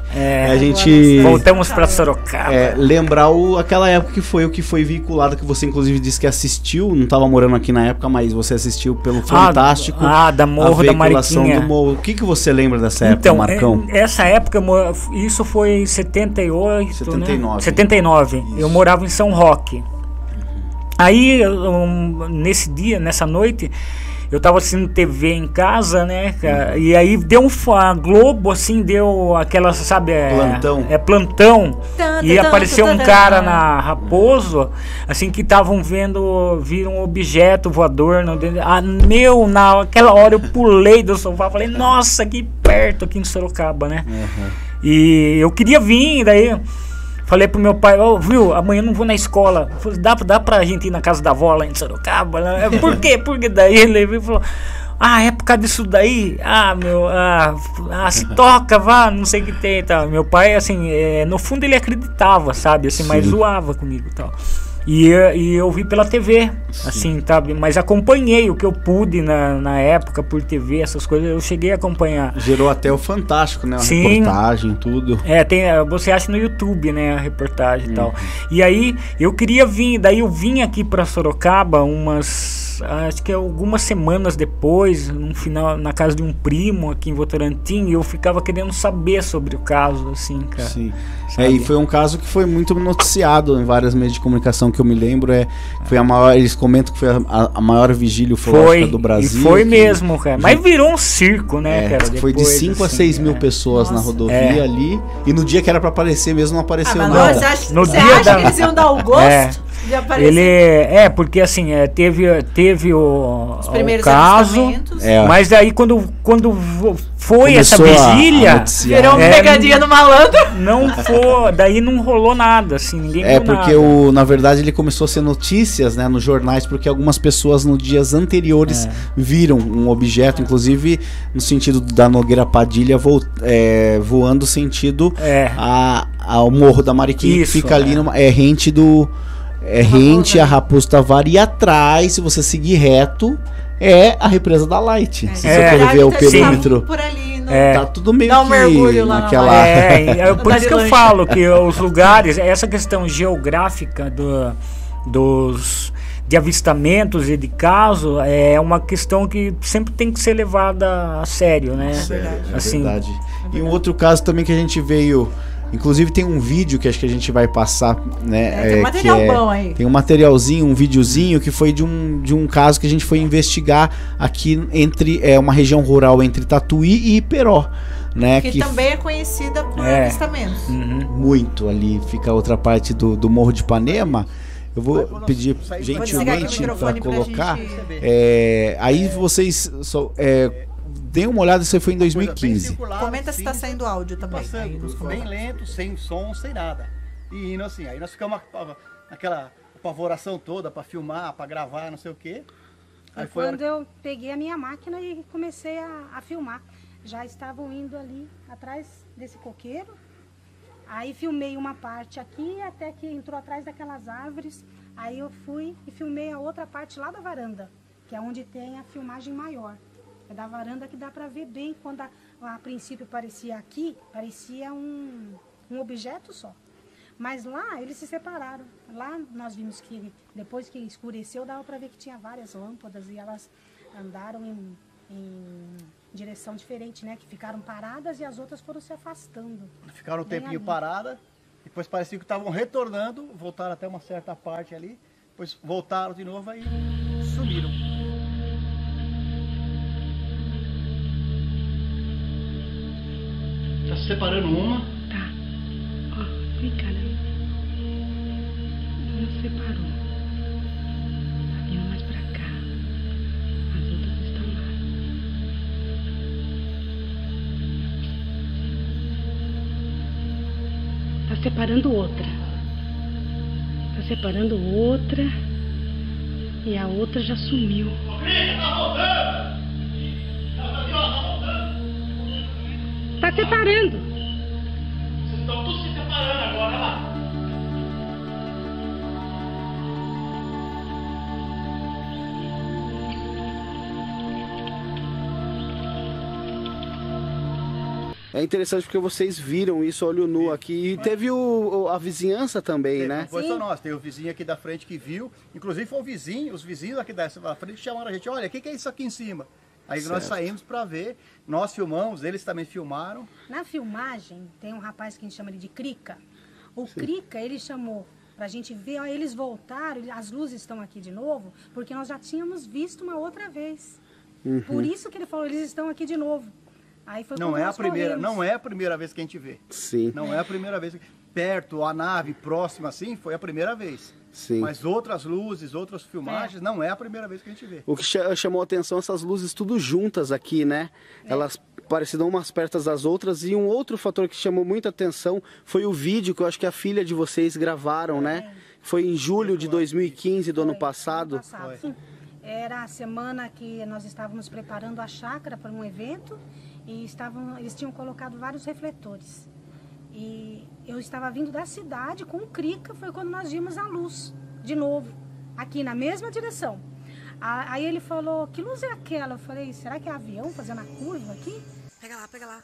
A gente... Voltamos para Sorocaba. Lembrar aquela época o que foi veiculado, que você inclusive disse que assistiu, não estava morando aqui na época, mas você assistiu pelo Fantástico. Da Morro da Mariquinha. Do Morro. O que você lembra dessa época, Marcão? Essa época, isso foi em 78, 79. Né? 79. Eu morava em São Roque. Aí, nessa noite, eu tava assistindo TV em casa, né, cara? E aí deu a Globo, assim, deu aquela, sabe... Plantão. Plantão. E apareceu um cara na Raposo, assim, que estavam viram um objeto voador. Naquela hora eu pulei do sofá, falei, nossa, que perto aqui em Sorocaba, né? E eu queria vir, daí... Falei pro meu pai, viu, amanhã eu não vou na escola. Falei, dá pra gente ir na casa da avó lá em Sorocaba? Por quê? Porque daí ele falou, é por causa disso daí? Se toca, vá, não sei o que tem e tal. Meu pai, assim, no fundo ele acreditava, sabe, assim, mas zoava comigo e tal. E eu vi pela TV, assim, sabe? Mas acompanhei o que eu pude na época por TV, essas coisas, eu cheguei a acompanhar. Gerou até o Fantástico, né? A reportagem, tudo. Você acha no YouTube, né? A reportagem e tal. E aí, eu queria vir, daí eu vim aqui pra Sorocaba acho que algumas semanas depois, no final, na casa de um primo aqui em Votorantim, e eu ficava querendo saber sobre o caso, assim, cara. Sim. E foi um caso que foi muito noticiado em vários meios de comunicação que eu me lembro. Foi a maior, eles comentam que foi a maior vigília ufológica do Brasil. E foi mesmo, cara. Mas virou um circo, né, cara? Depois, foi de 5 a 6 mil pessoas na rodovia ali. E no dia que era pra aparecer mesmo, não apareceu nada. Você acha que eles iam dar o gosto? Porque assim, teve os primeiros caso, mas aí quando foi essa vigília, virou uma pegadinha no malandro. Daí não rolou nada, assim, ninguém viu porque nada. na verdade ele começou a ser notícias, né, nos jornais, porque algumas pessoas nos dias anteriores viram um objeto, inclusive no sentido da Nogueira Padilha voando sentido ao Morro da Mariquinha, que fica ali rente a Raposo Tavares, e atrás, se você seguir reto, a represa da Light. Se você for ver o perímetro, por ali, tá tudo meio que mergulho lá naquela... Por isso que eu falo que os lugares, essa questão geográfica de avistamentos e de caso é uma questão que sempre tem que ser levada a sério, né? É verdade. E um outro caso também que a gente veio... Inclusive tem um vídeo que acho que a gente vai passar, né? Tem um material bom aí. Tem um materialzinho, um videozinho que foi de um caso que a gente foi investigar aqui entre uma região rural entre Tatuí e Iperó, né? Que também é conhecida por avistamentos. Muito ali, fica a outra parte do Morro de Ipanema. Eu vou pedir gentilmente para colocar. Aí vocês dê uma olhada, isso foi em 2015. Comenta se tá saindo áudio também. Passando, bem lento, sem som, sem nada. E indo assim, aí nós ficamos naquela apavoração toda para filmar, para gravar, não sei o quê. Aí foi quando eu peguei a minha máquina e comecei a filmar. Já estavam indo ali atrás desse coqueiro. Aí filmei uma parte aqui, até que entrou atrás daquelas árvores. Aí eu fui e filmei a outra parte lá da varanda, que é onde tem a filmagem maior. É da varanda que dá para ver bem, quando a princípio parecia um objeto só. Mas lá eles se separaram. Lá nós vimos que depois que escureceu, dava para ver que tinha várias lâmpadas e elas andaram em direção diferente, né? Que ficaram paradas e as outras foram se afastando. Ficaram um tempinho paradas, depois parecia que estavam retornando, voltaram até uma certa parte ali, depois voltaram de novo e sumiram. Tá se separando uma? Tá. Ó, vem cá, né? Uma separou. Tá vindo mais pra cá. As outras estão lá. Tá separando outra. Tá separando outra. E a outra já sumiu. Ô, Crica, tá voltando! Tá separando. Vocês estão todos se separando agora, olha lá. É interessante porque vocês viram isso olho nu aqui. E teve a vizinhança também, né? Não foi só nós, tem o vizinho aqui da frente que viu. Inclusive foi o vizinho, os vizinhos aqui da frente chamaram a gente. Olha, o que é isso aqui em cima? Aí nós saímos para ver, nós filmamos, eles também filmaram. Na filmagem, tem um rapaz que a gente chama ele de Crica. O Crica, ele chamou pra gente ver, ó, eles voltaram, as luzes estão aqui de novo, porque nós já tínhamos visto uma outra vez. Por isso que ele falou, eles estão aqui de novo. Aí foi não é a primeira vez que a gente vê. Sim. Não é a primeira vez. Perto, a nave próxima assim, foi a primeira vez. Sim. Mas outras luzes, outras filmagens, não é a primeira vez que a gente vê. O que chamou a atenção, essas luzes tudo juntas aqui, né? Elas pareciam umas perto das outras. E um outro fator que chamou muita atenção foi o vídeo que eu acho que a filha de vocês gravaram, né? Foi em julho de 2015, do ano passado. Sim. Era a semana que nós estávamos preparando a chácara para um evento e eles tinham colocado vários refletores. E eu estava vindo da cidade com o Crica, foi quando nós vimos a luz, de novo, aqui na mesma direção. Aí ele falou, que luz é aquela? Eu falei, será que é avião fazendo a curva aqui? Pega lá, pega lá.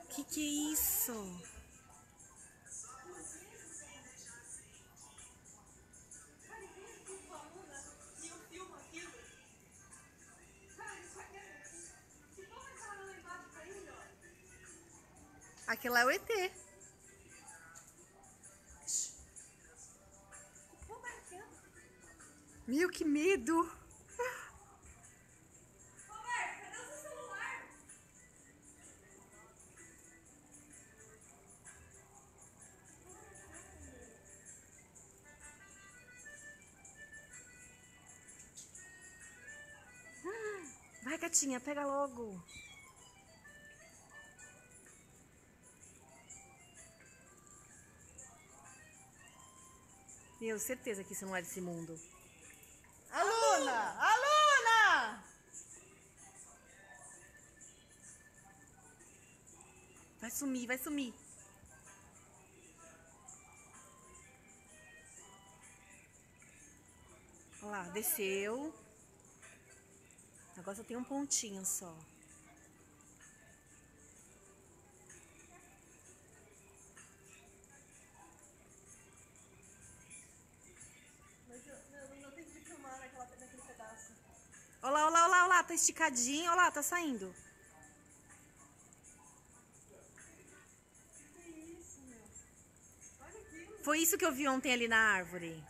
Que é isso? Aquilo lá é o ET. Meu, que medo! Roberto, cadê o seu celular? Vai, gatinha, pega logo. Meu, certeza que isso não é desse mundo. Aluna! Aluna! Vai sumir, vai sumir. Olha lá, desceu. Agora só tem um pontinho só. Olha lá, olha lá, olha lá, olha lá, tá esticadinho, olha lá, tá saindo. Foi isso que eu vi ontem ali na árvore.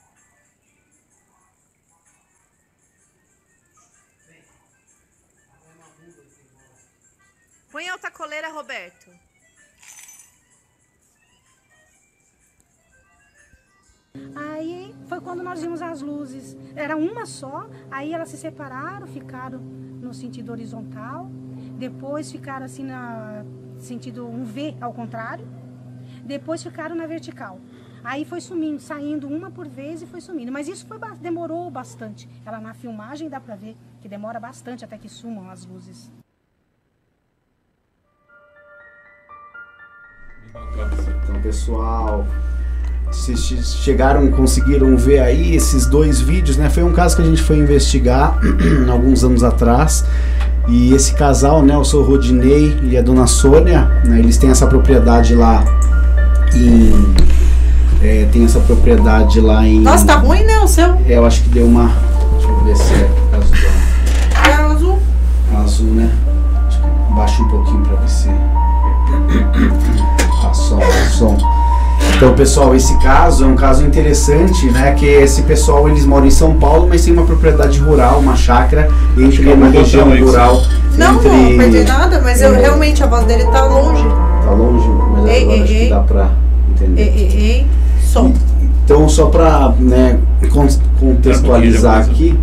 Põe a outra coleira, Roberto. Aí foi quando nós vimos as luzes. Era uma só, aí elas se separaram, ficaram no sentido horizontal. Depois ficaram assim no sentido um V ao contrário. Depois ficaram na vertical. Aí foi sumindo, saindo uma por vez e foi sumindo. Mas isso demorou bastante. Ela na filmagem dá pra ver que demora bastante até que sumam as luzes. Então, pessoal, vocês conseguiram ver aí esses dois vídeos, né? Foi um caso que a gente foi investigar alguns anos atrás. E esse casal, né, o seu Rodinei e a dona Sônia, né, eles têm essa propriedade lá em... tem essa propriedade lá em... Nossa, tá ruim, né, o seu? Eu acho que deu uma... Deixa eu ver se é azul. É azul? Então, pessoal, esse caso é um caso interessante, né? Que esse pessoal, eles moram em São Paulo, mas tem uma propriedade rural, uma chácara, entre uma região rural. Não perdi nada, mas eu realmente, a voz dele tá longe. Tá longe, mas agora acho que dá pra entender. Som. Então, só pra, né, contextualizar aqui,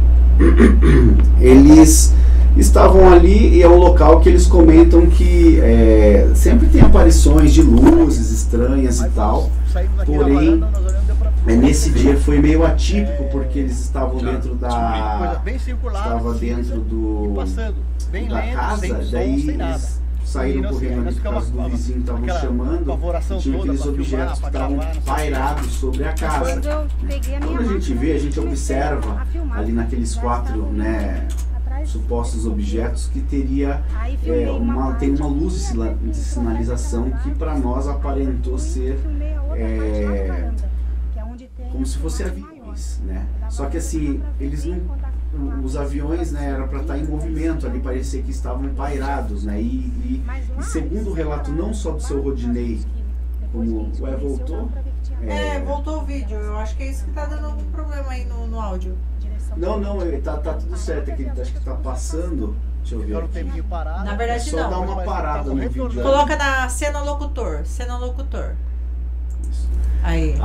eles estavam ali e é um local que eles comentam que sempre tem aparições de luzes estranhas e tal. Porém, nesse dia foi meio atípico porque eles estavam dentro da casa, daí eles saíram correndo ali por causa do vizinho que estavam chamando, e tinha aqueles objetos que estavam pairados sobre a casa. Quando a gente vê, a gente observa ali naqueles 4, né, supostos objetos que teria tem uma luz de sinalização que para nós aparentou ser como se fosse aviões, né? Só que assim, eles não, os aviões, né, era para estar em movimento ali, parecia que estavam pairados, né? E segundo o relato não só do seu Rodinei, como voltou? Voltou o vídeo. Eu acho que é isso que tá dando algum problema aí no áudio. Não, tá tudo certo aqui, acho que tá passando. Deixa eu ver aqui. Na verdade, só não. dar uma parada no vídeo. Coloca na cena locutor. Aí,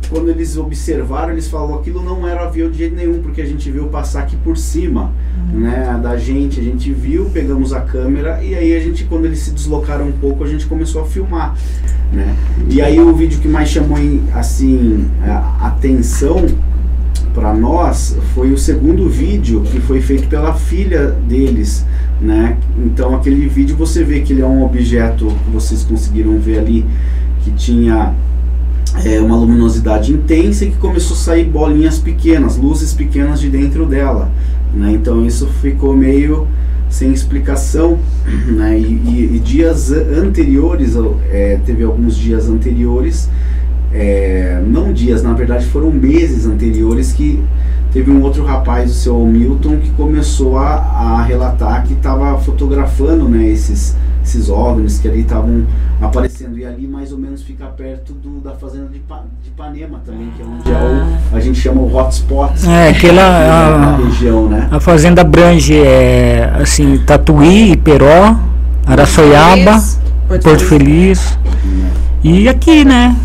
quando eles observaram, eles falaram que aquilo não era avião de jeito nenhum, porque a gente viu passar aqui por cima, né, da gente. A gente viu, pegamos a câmera e aí a gente, quando eles se deslocaram um pouco, a gente começou a filmar, né? E aí o vídeo que mais chamou assim a atenção para nós foi o segundo vídeo, que foi feito pela filha deles, né? Então aquele vídeo você vê que ele é um objeto que vocês conseguiram ver ali, que tinha uma luminosidade intensa e que começou a sair bolinhas pequenas, luzes pequenas de dentro dela, né? Então isso ficou meio sem explicação, né? E dias anteriores, teve alguns dias anteriores, não dias, na verdade foram meses anteriores, que teve um outro rapaz, o seu Milton, que começou a relatar que estava fotografando, né, esses OVNIs que ali estavam aparecendo, e ali mais ou menos fica perto da fazenda de Ipanema também, que é onde a gente chama o hotspot na região, né? A fazenda abrange assim, Tatuí, Iperó, Araçoiaba, Porto Feliz. E aqui, né?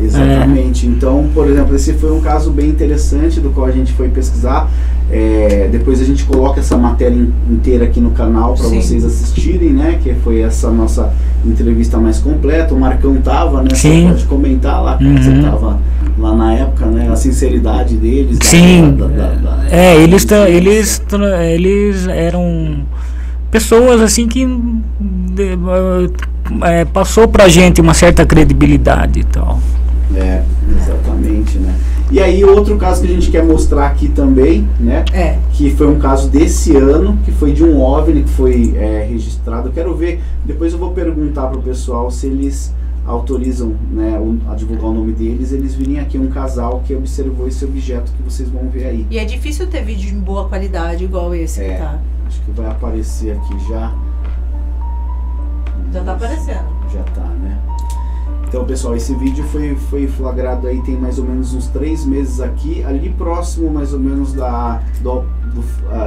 Exatamente. Então, por exemplo, esse foi um caso bem interessante do qual a gente foi pesquisar. Depois a gente coloca essa matéria inteira aqui no canal para vocês assistirem, né? Que foi essa nossa entrevista mais completa. O Marcão tava, né? Sim. Você pode comentar lá, como você tava lá na época, né? A sinceridade deles. Sim. Eles eram pessoas assim que passou pra gente uma certa credibilidade e tal. Exatamente, né? E aí outro caso que a gente quer mostrar aqui também, né? Que foi um caso desse ano, que foi de um OVNI que foi registrado. Eu quero ver, depois eu vou perguntar pro pessoal se eles autorizam, né, a divulgar o nome deles. Eles virem aqui, um casal que observou esse objeto que vocês vão ver aí. E é difícil ter vídeo em boa qualidade igual esse que tá. Acho que vai aparecer aqui já. Já tá aparecendo. Já tá, né? Então, pessoal, esse vídeo foi flagrado aí tem mais ou menos uns 3 meses aqui, ali próximo mais ou menos da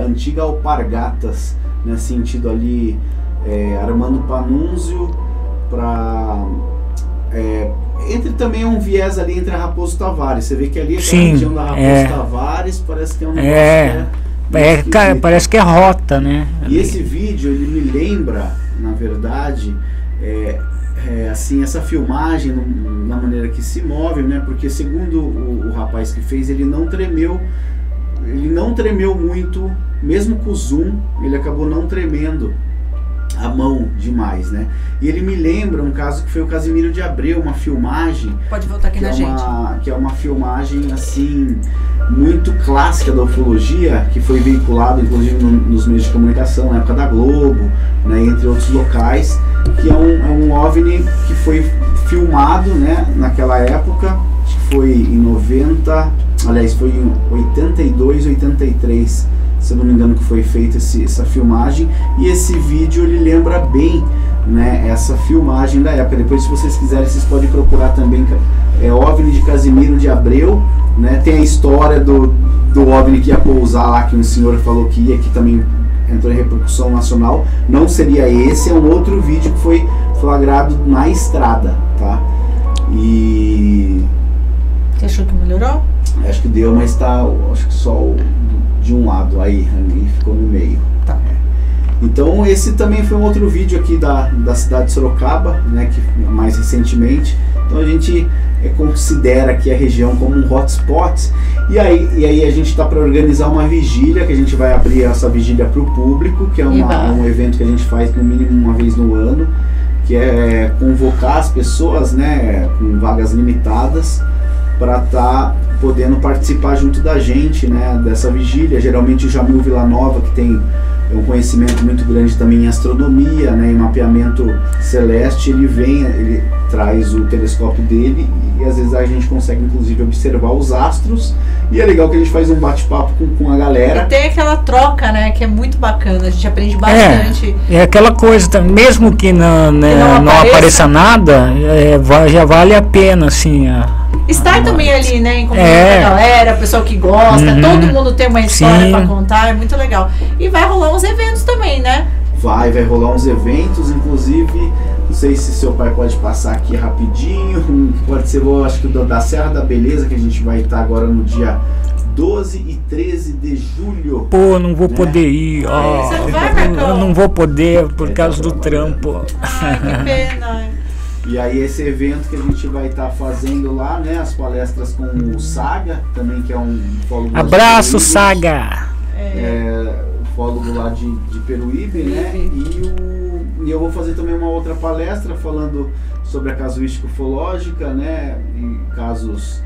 antiga Alpargatas, né? Sentido ali Armando Panunzio para entre também um viés ali entre a Raposo Tavares. Você vê que ali aquela região da Raposo Tavares parece que é um negócio parece que é rota, né? E esse vídeo, ele me lembra, na verdade, assim, essa filmagem na maneira que se move, né? Porque segundo o rapaz que fez, ele não tremeu muito, mesmo com o zoom, ele acabou não tremendo a mão demais, né? E ele me lembra um caso que foi o Casimiro de Abreu, uma filmagem. Pode voltar aqui na gente. Que é uma filmagem assim muito clássica da ufologia, que foi veiculado inclusive nos meios de comunicação na época da Globo, né, entre outros locais, que é um OVNI que foi filmado, né, naquela época, acho que foi em 90, aliás foi em 82, 83, se eu não me engano, que foi feita essa filmagem, e esse vídeo ele lembra bem, né, essa filmagem da época. Depois, se vocês quiserem, vocês podem procurar também, OVNI de Casimiro de Abreu, né? Tem a história do OVNI que ia pousar lá, que um senhor falou que ia, que também entrou em repercussão nacional. Não seria esse, é um outro vídeo que foi flagrado na estrada, tá? E... Você achou que melhorou? Acho que deu, mas tá, acho que só de um lado, aí ficou no meio. Tá. Então esse também foi um outro vídeo aqui da cidade de Sorocaba, né, que mais recentemente. Então a gente considera aqui a região como um hotspot, e aí a gente está para organizar uma vigília, que a gente vai abrir essa vigília para o público, que é um evento que a gente faz no mínimo uma vez no ano, que é convocar as pessoas, né, com vagas limitadas, para estar podendo participar junto da gente, né, dessa vigília. Geralmente o Jamil Villanova, que tem um conhecimento muito grande também em astronomia, né, em mapeamento celeste, ele traz o telescópio dele, e às vezes a gente consegue inclusive observar os astros, e é legal que a gente faz um bate-papo com a galera. E tem aquela troca, né, que é muito bacana, a gente aprende bastante. É aquela coisa, mesmo que não apareça nada, já vale a pena, assim, estar também ali, né, em comunidade com a galera, a pessoa que gosta, todo mundo tem uma história para contar, é muito legal. E vai rolar uns eventos também, né? Vai rolar uns eventos, inclusive, não sei se seu pai pode passar aqui rapidinho, pode ser, acho que da Serra da Beleza, que a gente vai estar agora no dia 12 e 13 de julho. Pô, não vou poder ir, ó. Você não vai, Marcão? Eu não vou poder por causa do trampo. Ai, que pena. E aí esse evento que a gente vai estar fazendo lá, né, as palestras com o Saga, também, que é um ufólogo. Abraço, Saga! Ufólogo lá de Peruíbe, né? E eu vou fazer também uma outra palestra falando sobre a casuística ufológica, né? Em casos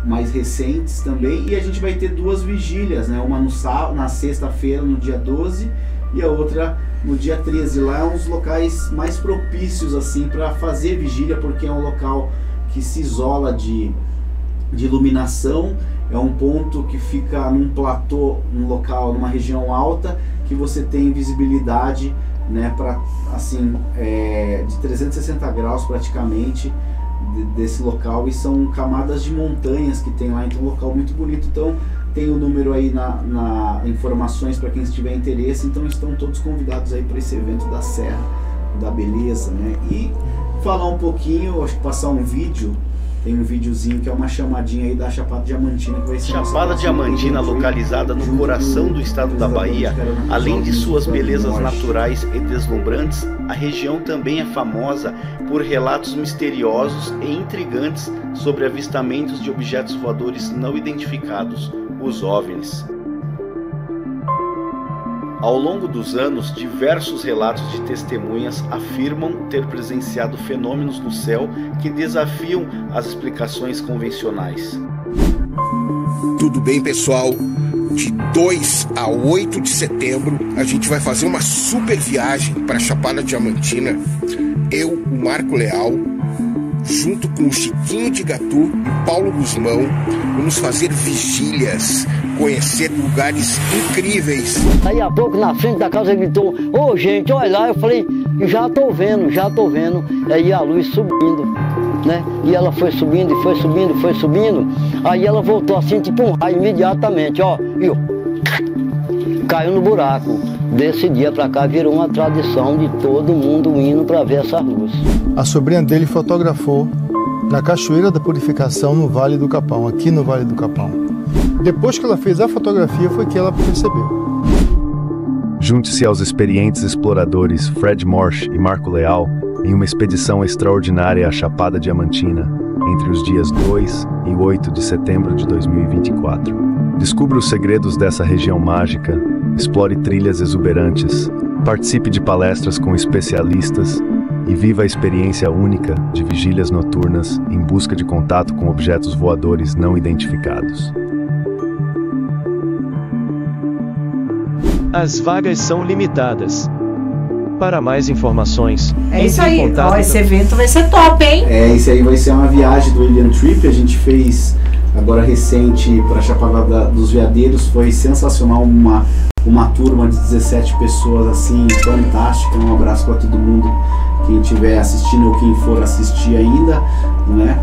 mais recentes também. E a gente vai ter duas vigílias, né? Uma na sexta-feira, no dia 12, e a outra no dia 13. Lá é uns locais mais propícios assim para fazer vigília, porque é um local que se isola de iluminação. É um ponto que fica num platô, num local, numa região alta, que você tem visibilidade, né, para assim, de 360 graus praticamente desse local, e são camadas de montanhas que tem lá, então é um local muito bonito. Então tem o número aí na informações para quem tiver interesse, então estão todos convidados aí para esse evento da Serra da Beleza, né? E falar um pouquinho, acho que passar um vídeo. Tem um videozinho que é uma chamadinha aí da Chapada Diamantina, que vai ser Chapada Diamantina, localizada no coração do estado da Bahia. Além de suas belezas naturais e deslumbrantes, a região também é famosa por relatos misteriosos e intrigantes sobre avistamentos de objetos voadores não identificados, os OVNIs. Ao longo dos anos, diversos relatos de testemunhas afirmam ter presenciado fenômenos no céu que desafiam as explicações convencionais. Tudo bem, pessoal? De 2 a 8 de setembro, a gente vai fazer uma super viagem para Chapada Diamantina. Eu, o Marco Leal, junto com o Chiquinho de Gatu e Paulo Guzmão, vamos fazer vigílias, conhecer lugares incríveis. Aí a pouco na frente da casa ele gritou: ô gente, olha lá. Eu falei: já tô vendo. Aí a luz subindo, né? E ela foi subindo, e foi subindo, foi subindo. Aí ela voltou assim, tipo um raio, imediatamente, ó. E caiu no buraco. Desse dia pra cá virou uma tradição de todo mundo indo pra ver essa luz. A sobrinha dele fotografou na Cachoeira da Purificação, no Vale do Capão, aqui no Vale do Capão. Depois que ela fez a fotografia foi que ela percebeu. Junte-se aos experientes exploradores Fred Morsch e Marco Leal em uma expedição extraordinária à Chapada Diamantina entre os dias 2 e 8 de setembro de 2024. Descubra os segredos dessa região mágica, explore trilhas exuberantes, participe de palestras com especialistas e viva a experiência única de vigílias noturnas em busca de contato com objetos voadores não identificados. As vagas são limitadas. Para mais informações, é isso aí. Ó, esse evento vai ser top, hein? Esse aí vai ser uma viagem do William Trip. A gente fez agora recente para Chapada dos Veadeiros, foi sensacional, uma turma de 17 pessoas assim, fantástica. Um abraço para todo mundo, quem estiver assistindo ou quem for assistir ainda, né?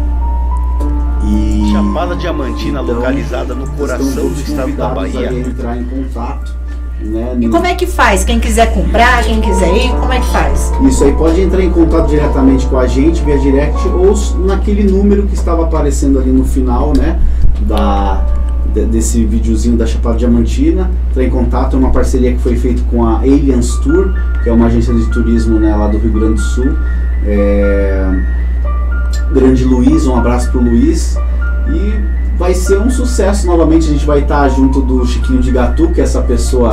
E Chapada Diamantina, então, localizada no coração do estado da Bahia. Entrar em contato, né? E como é que faz? Quem quiser comprar, quem quiser ir, como é que faz? Isso aí, pode entrar em contato diretamente com a gente via direct ou naquele número que estava aparecendo ali no final, né, desse videozinho da Chapada Diamantina. Entrar em contato, é uma parceria que foi feita com a Aliens Tour, que é uma agência de turismo, né, lá do Rio Grande do Sul. Grande Luiz, um abraço pro Luiz. E vai ser um sucesso novamente. A gente vai estar junto do Chiquinho de Gatu, que é essa pessoa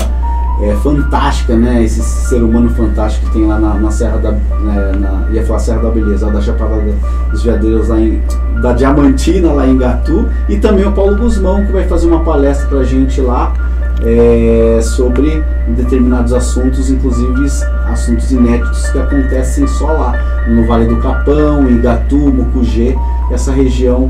fantástica, né? Esse ser humano fantástico que tem lá na Serra da... ia falar Serra da Beleza, da Chapada dos Veadeiros, da Diamantina, lá em Gatu. E também o Paulo Guzmão, que vai fazer uma palestra pra gente lá sobre determinados assuntos, inclusive assuntos inéditos que acontecem só lá, no Vale do Capão, em Gatu, Mucugê, essa região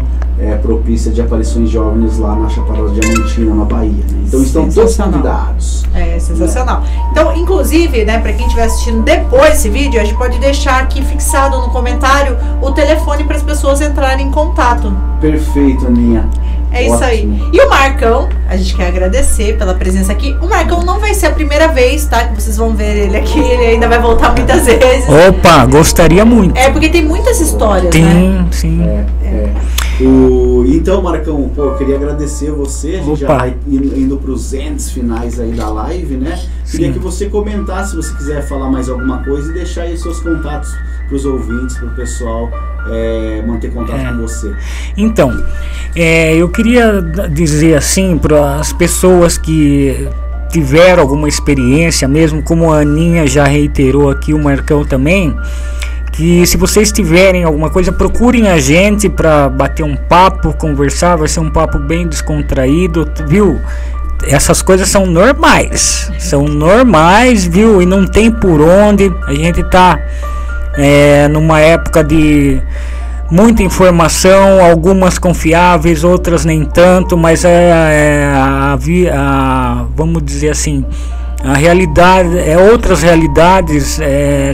propícia de aparições de OVNIs lá na Chapada Diamantina, na Bahia, né? Então estão todos convidados. Sensacional. Né? Então, inclusive, né, para quem estiver assistindo depois desse vídeo, a gente pode deixar aqui fixado no comentário o telefone para as pessoas entrarem em contato. Perfeito, Aninha. É isso aí. E o Marcão, a gente quer agradecer pela presença aqui. O Marcão não vai ser a primeira vez, tá? Que vocês vão ver ele aqui, ele ainda vai voltar muitas vezes. Opa, gostaria muito. Porque tem muitas histórias, né? Sim. Então, Marcão, eu queria agradecer você. A gente já vai indo para os ends finais aí da live, né? Queria que você comentasse, se você quiser falar mais alguma coisa, e deixar aí seus contatos para os ouvintes, para o pessoal manter contato com você. Então, eu queria dizer assim para as pessoas que tiveram alguma experiência, mesmo como a Aninha já reiterou aqui, o Marcão também, que se vocês tiverem alguma coisa, procurem a gente para bater um papo, conversar. Vai ser um papo bem descontraído, viu? Essas coisas são normais, viu? E não tem por onde. A gente tá numa época de muita informação, algumas confiáveis, outras nem tanto, mas vamos dizer assim, a realidade, outras realidades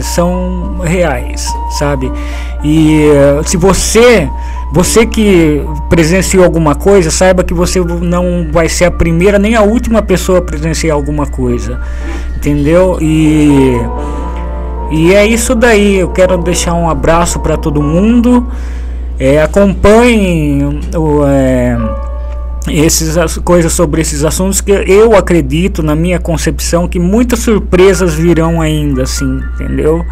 são reais, sabe? E se você que presenciou alguma coisa, saiba que você não vai ser a primeira nem a última pessoa a presenciar alguma coisa, entendeu? E é isso daí. Eu quero deixar um abraço para todo mundo. Acompanhem essas coisas sobre esses assuntos, que eu acredito, na minha concepção, que muitas surpresas virão ainda, assim, entendeu?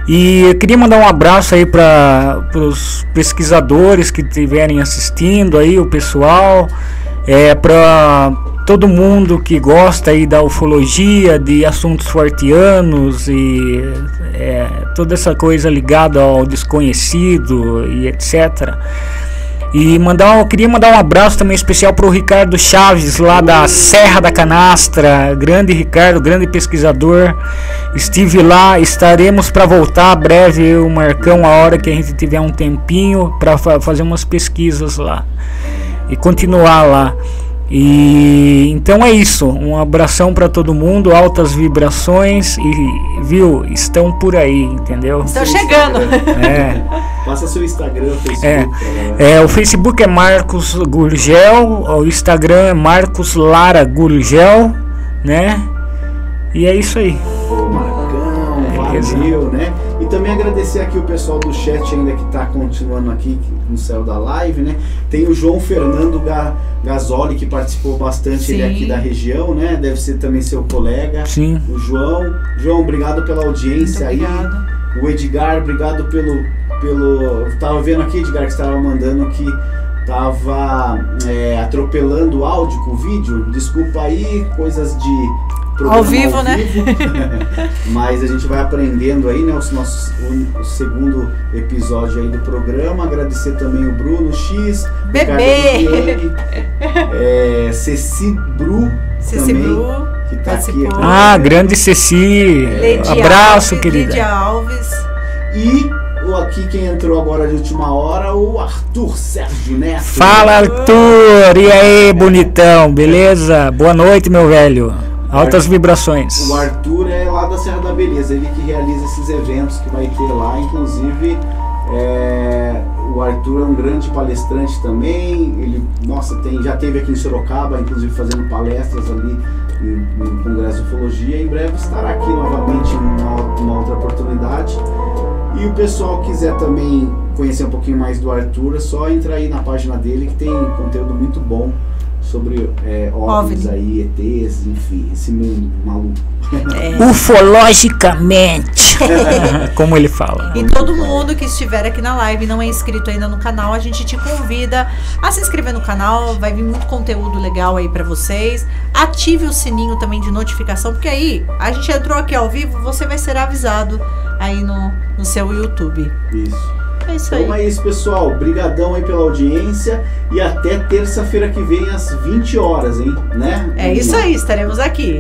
E eu queria mandar um abraço aí para os pesquisadores que estiverem assistindo aí, o pessoal, para todo mundo que gosta aí da ufologia, de assuntos forteanos e toda essa coisa ligada ao desconhecido e etc. E eu queria mandar um abraço também especial para o Ricardo Chaves, lá da Serra da Canastra. Grande Ricardo, grande pesquisador. Estive lá, estaremos para voltar breve, eu, o Marcão, a hora que a gente tiver um tempinho, para fazer umas pesquisas lá e continuar lá. E então é isso, um abração para todo mundo, altas vibrações e, viu, estão por aí, entendeu? Estão chegando. Passa seu Instagram, Facebook. O Facebook é Marcos Gurgel, o Instagram é Marcos Lara Gurgel, né? E é isso aí. Valeu, né? E também agradecer aqui o pessoal do chat ainda que está continuando aqui no céu da live, né? Tem o João Fernando Gasoli, que participou bastante. Sim. Ele é aqui da região, né? Deve ser também seu colega. Sim. O João, obrigado pela audiência aí. O Edgar, obrigado pelo... Tava vendo aqui, Edgar, que estava mandando que tava atropelando o áudio com o vídeo. Desculpa aí, coisas de ao vivo, né? Mas a gente vai aprendendo aí, né? O segundo episódio aí do programa. Agradecer também o Bruno X, Bebê, Ceci Bru também, que tá aqui. Grande Ceci. Lady abraço, Alves, querida. Lídia Alves. E chegou aqui, quem entrou agora de última hora, o Arthur Sérgio Neto. Fala, Arthur! E aí, bonitão, beleza? Boa noite, meu velho. Altas vibrações. O Arthur é lá da Serra da Beleza, ele que realiza esses eventos que vai ter lá, inclusive o Arthur é um grande palestrante também, ele, nossa, já esteve aqui em Sorocaba, inclusive fazendo palestras ali no Congresso de Ufologia, em breve estará aqui novamente em uma outra oportunidade. E o pessoal quiser também conhecer um pouquinho mais do Arthur, é só entrar aí na página dele que tem conteúdo muito bom sobre OVNIs aí, ETs, enfim, esse mundo maluco. Ufologicamente, como ele fala. E todo mundo que estiver aqui na live e não é inscrito ainda no canal, a gente te convida a se inscrever no canal, vai vir muito conteúdo legal aí pra vocês. Ative o sininho também de notificação, porque aí a gente entrou aqui ao vivo, você vai ser avisado aí no seu YouTube. Isso. É isso aí. Então é isso, pessoal. Brigadão aí pela audiência e até terça-feira que vem às 20 horas, hein? Né? É isso aí, estaremos aqui.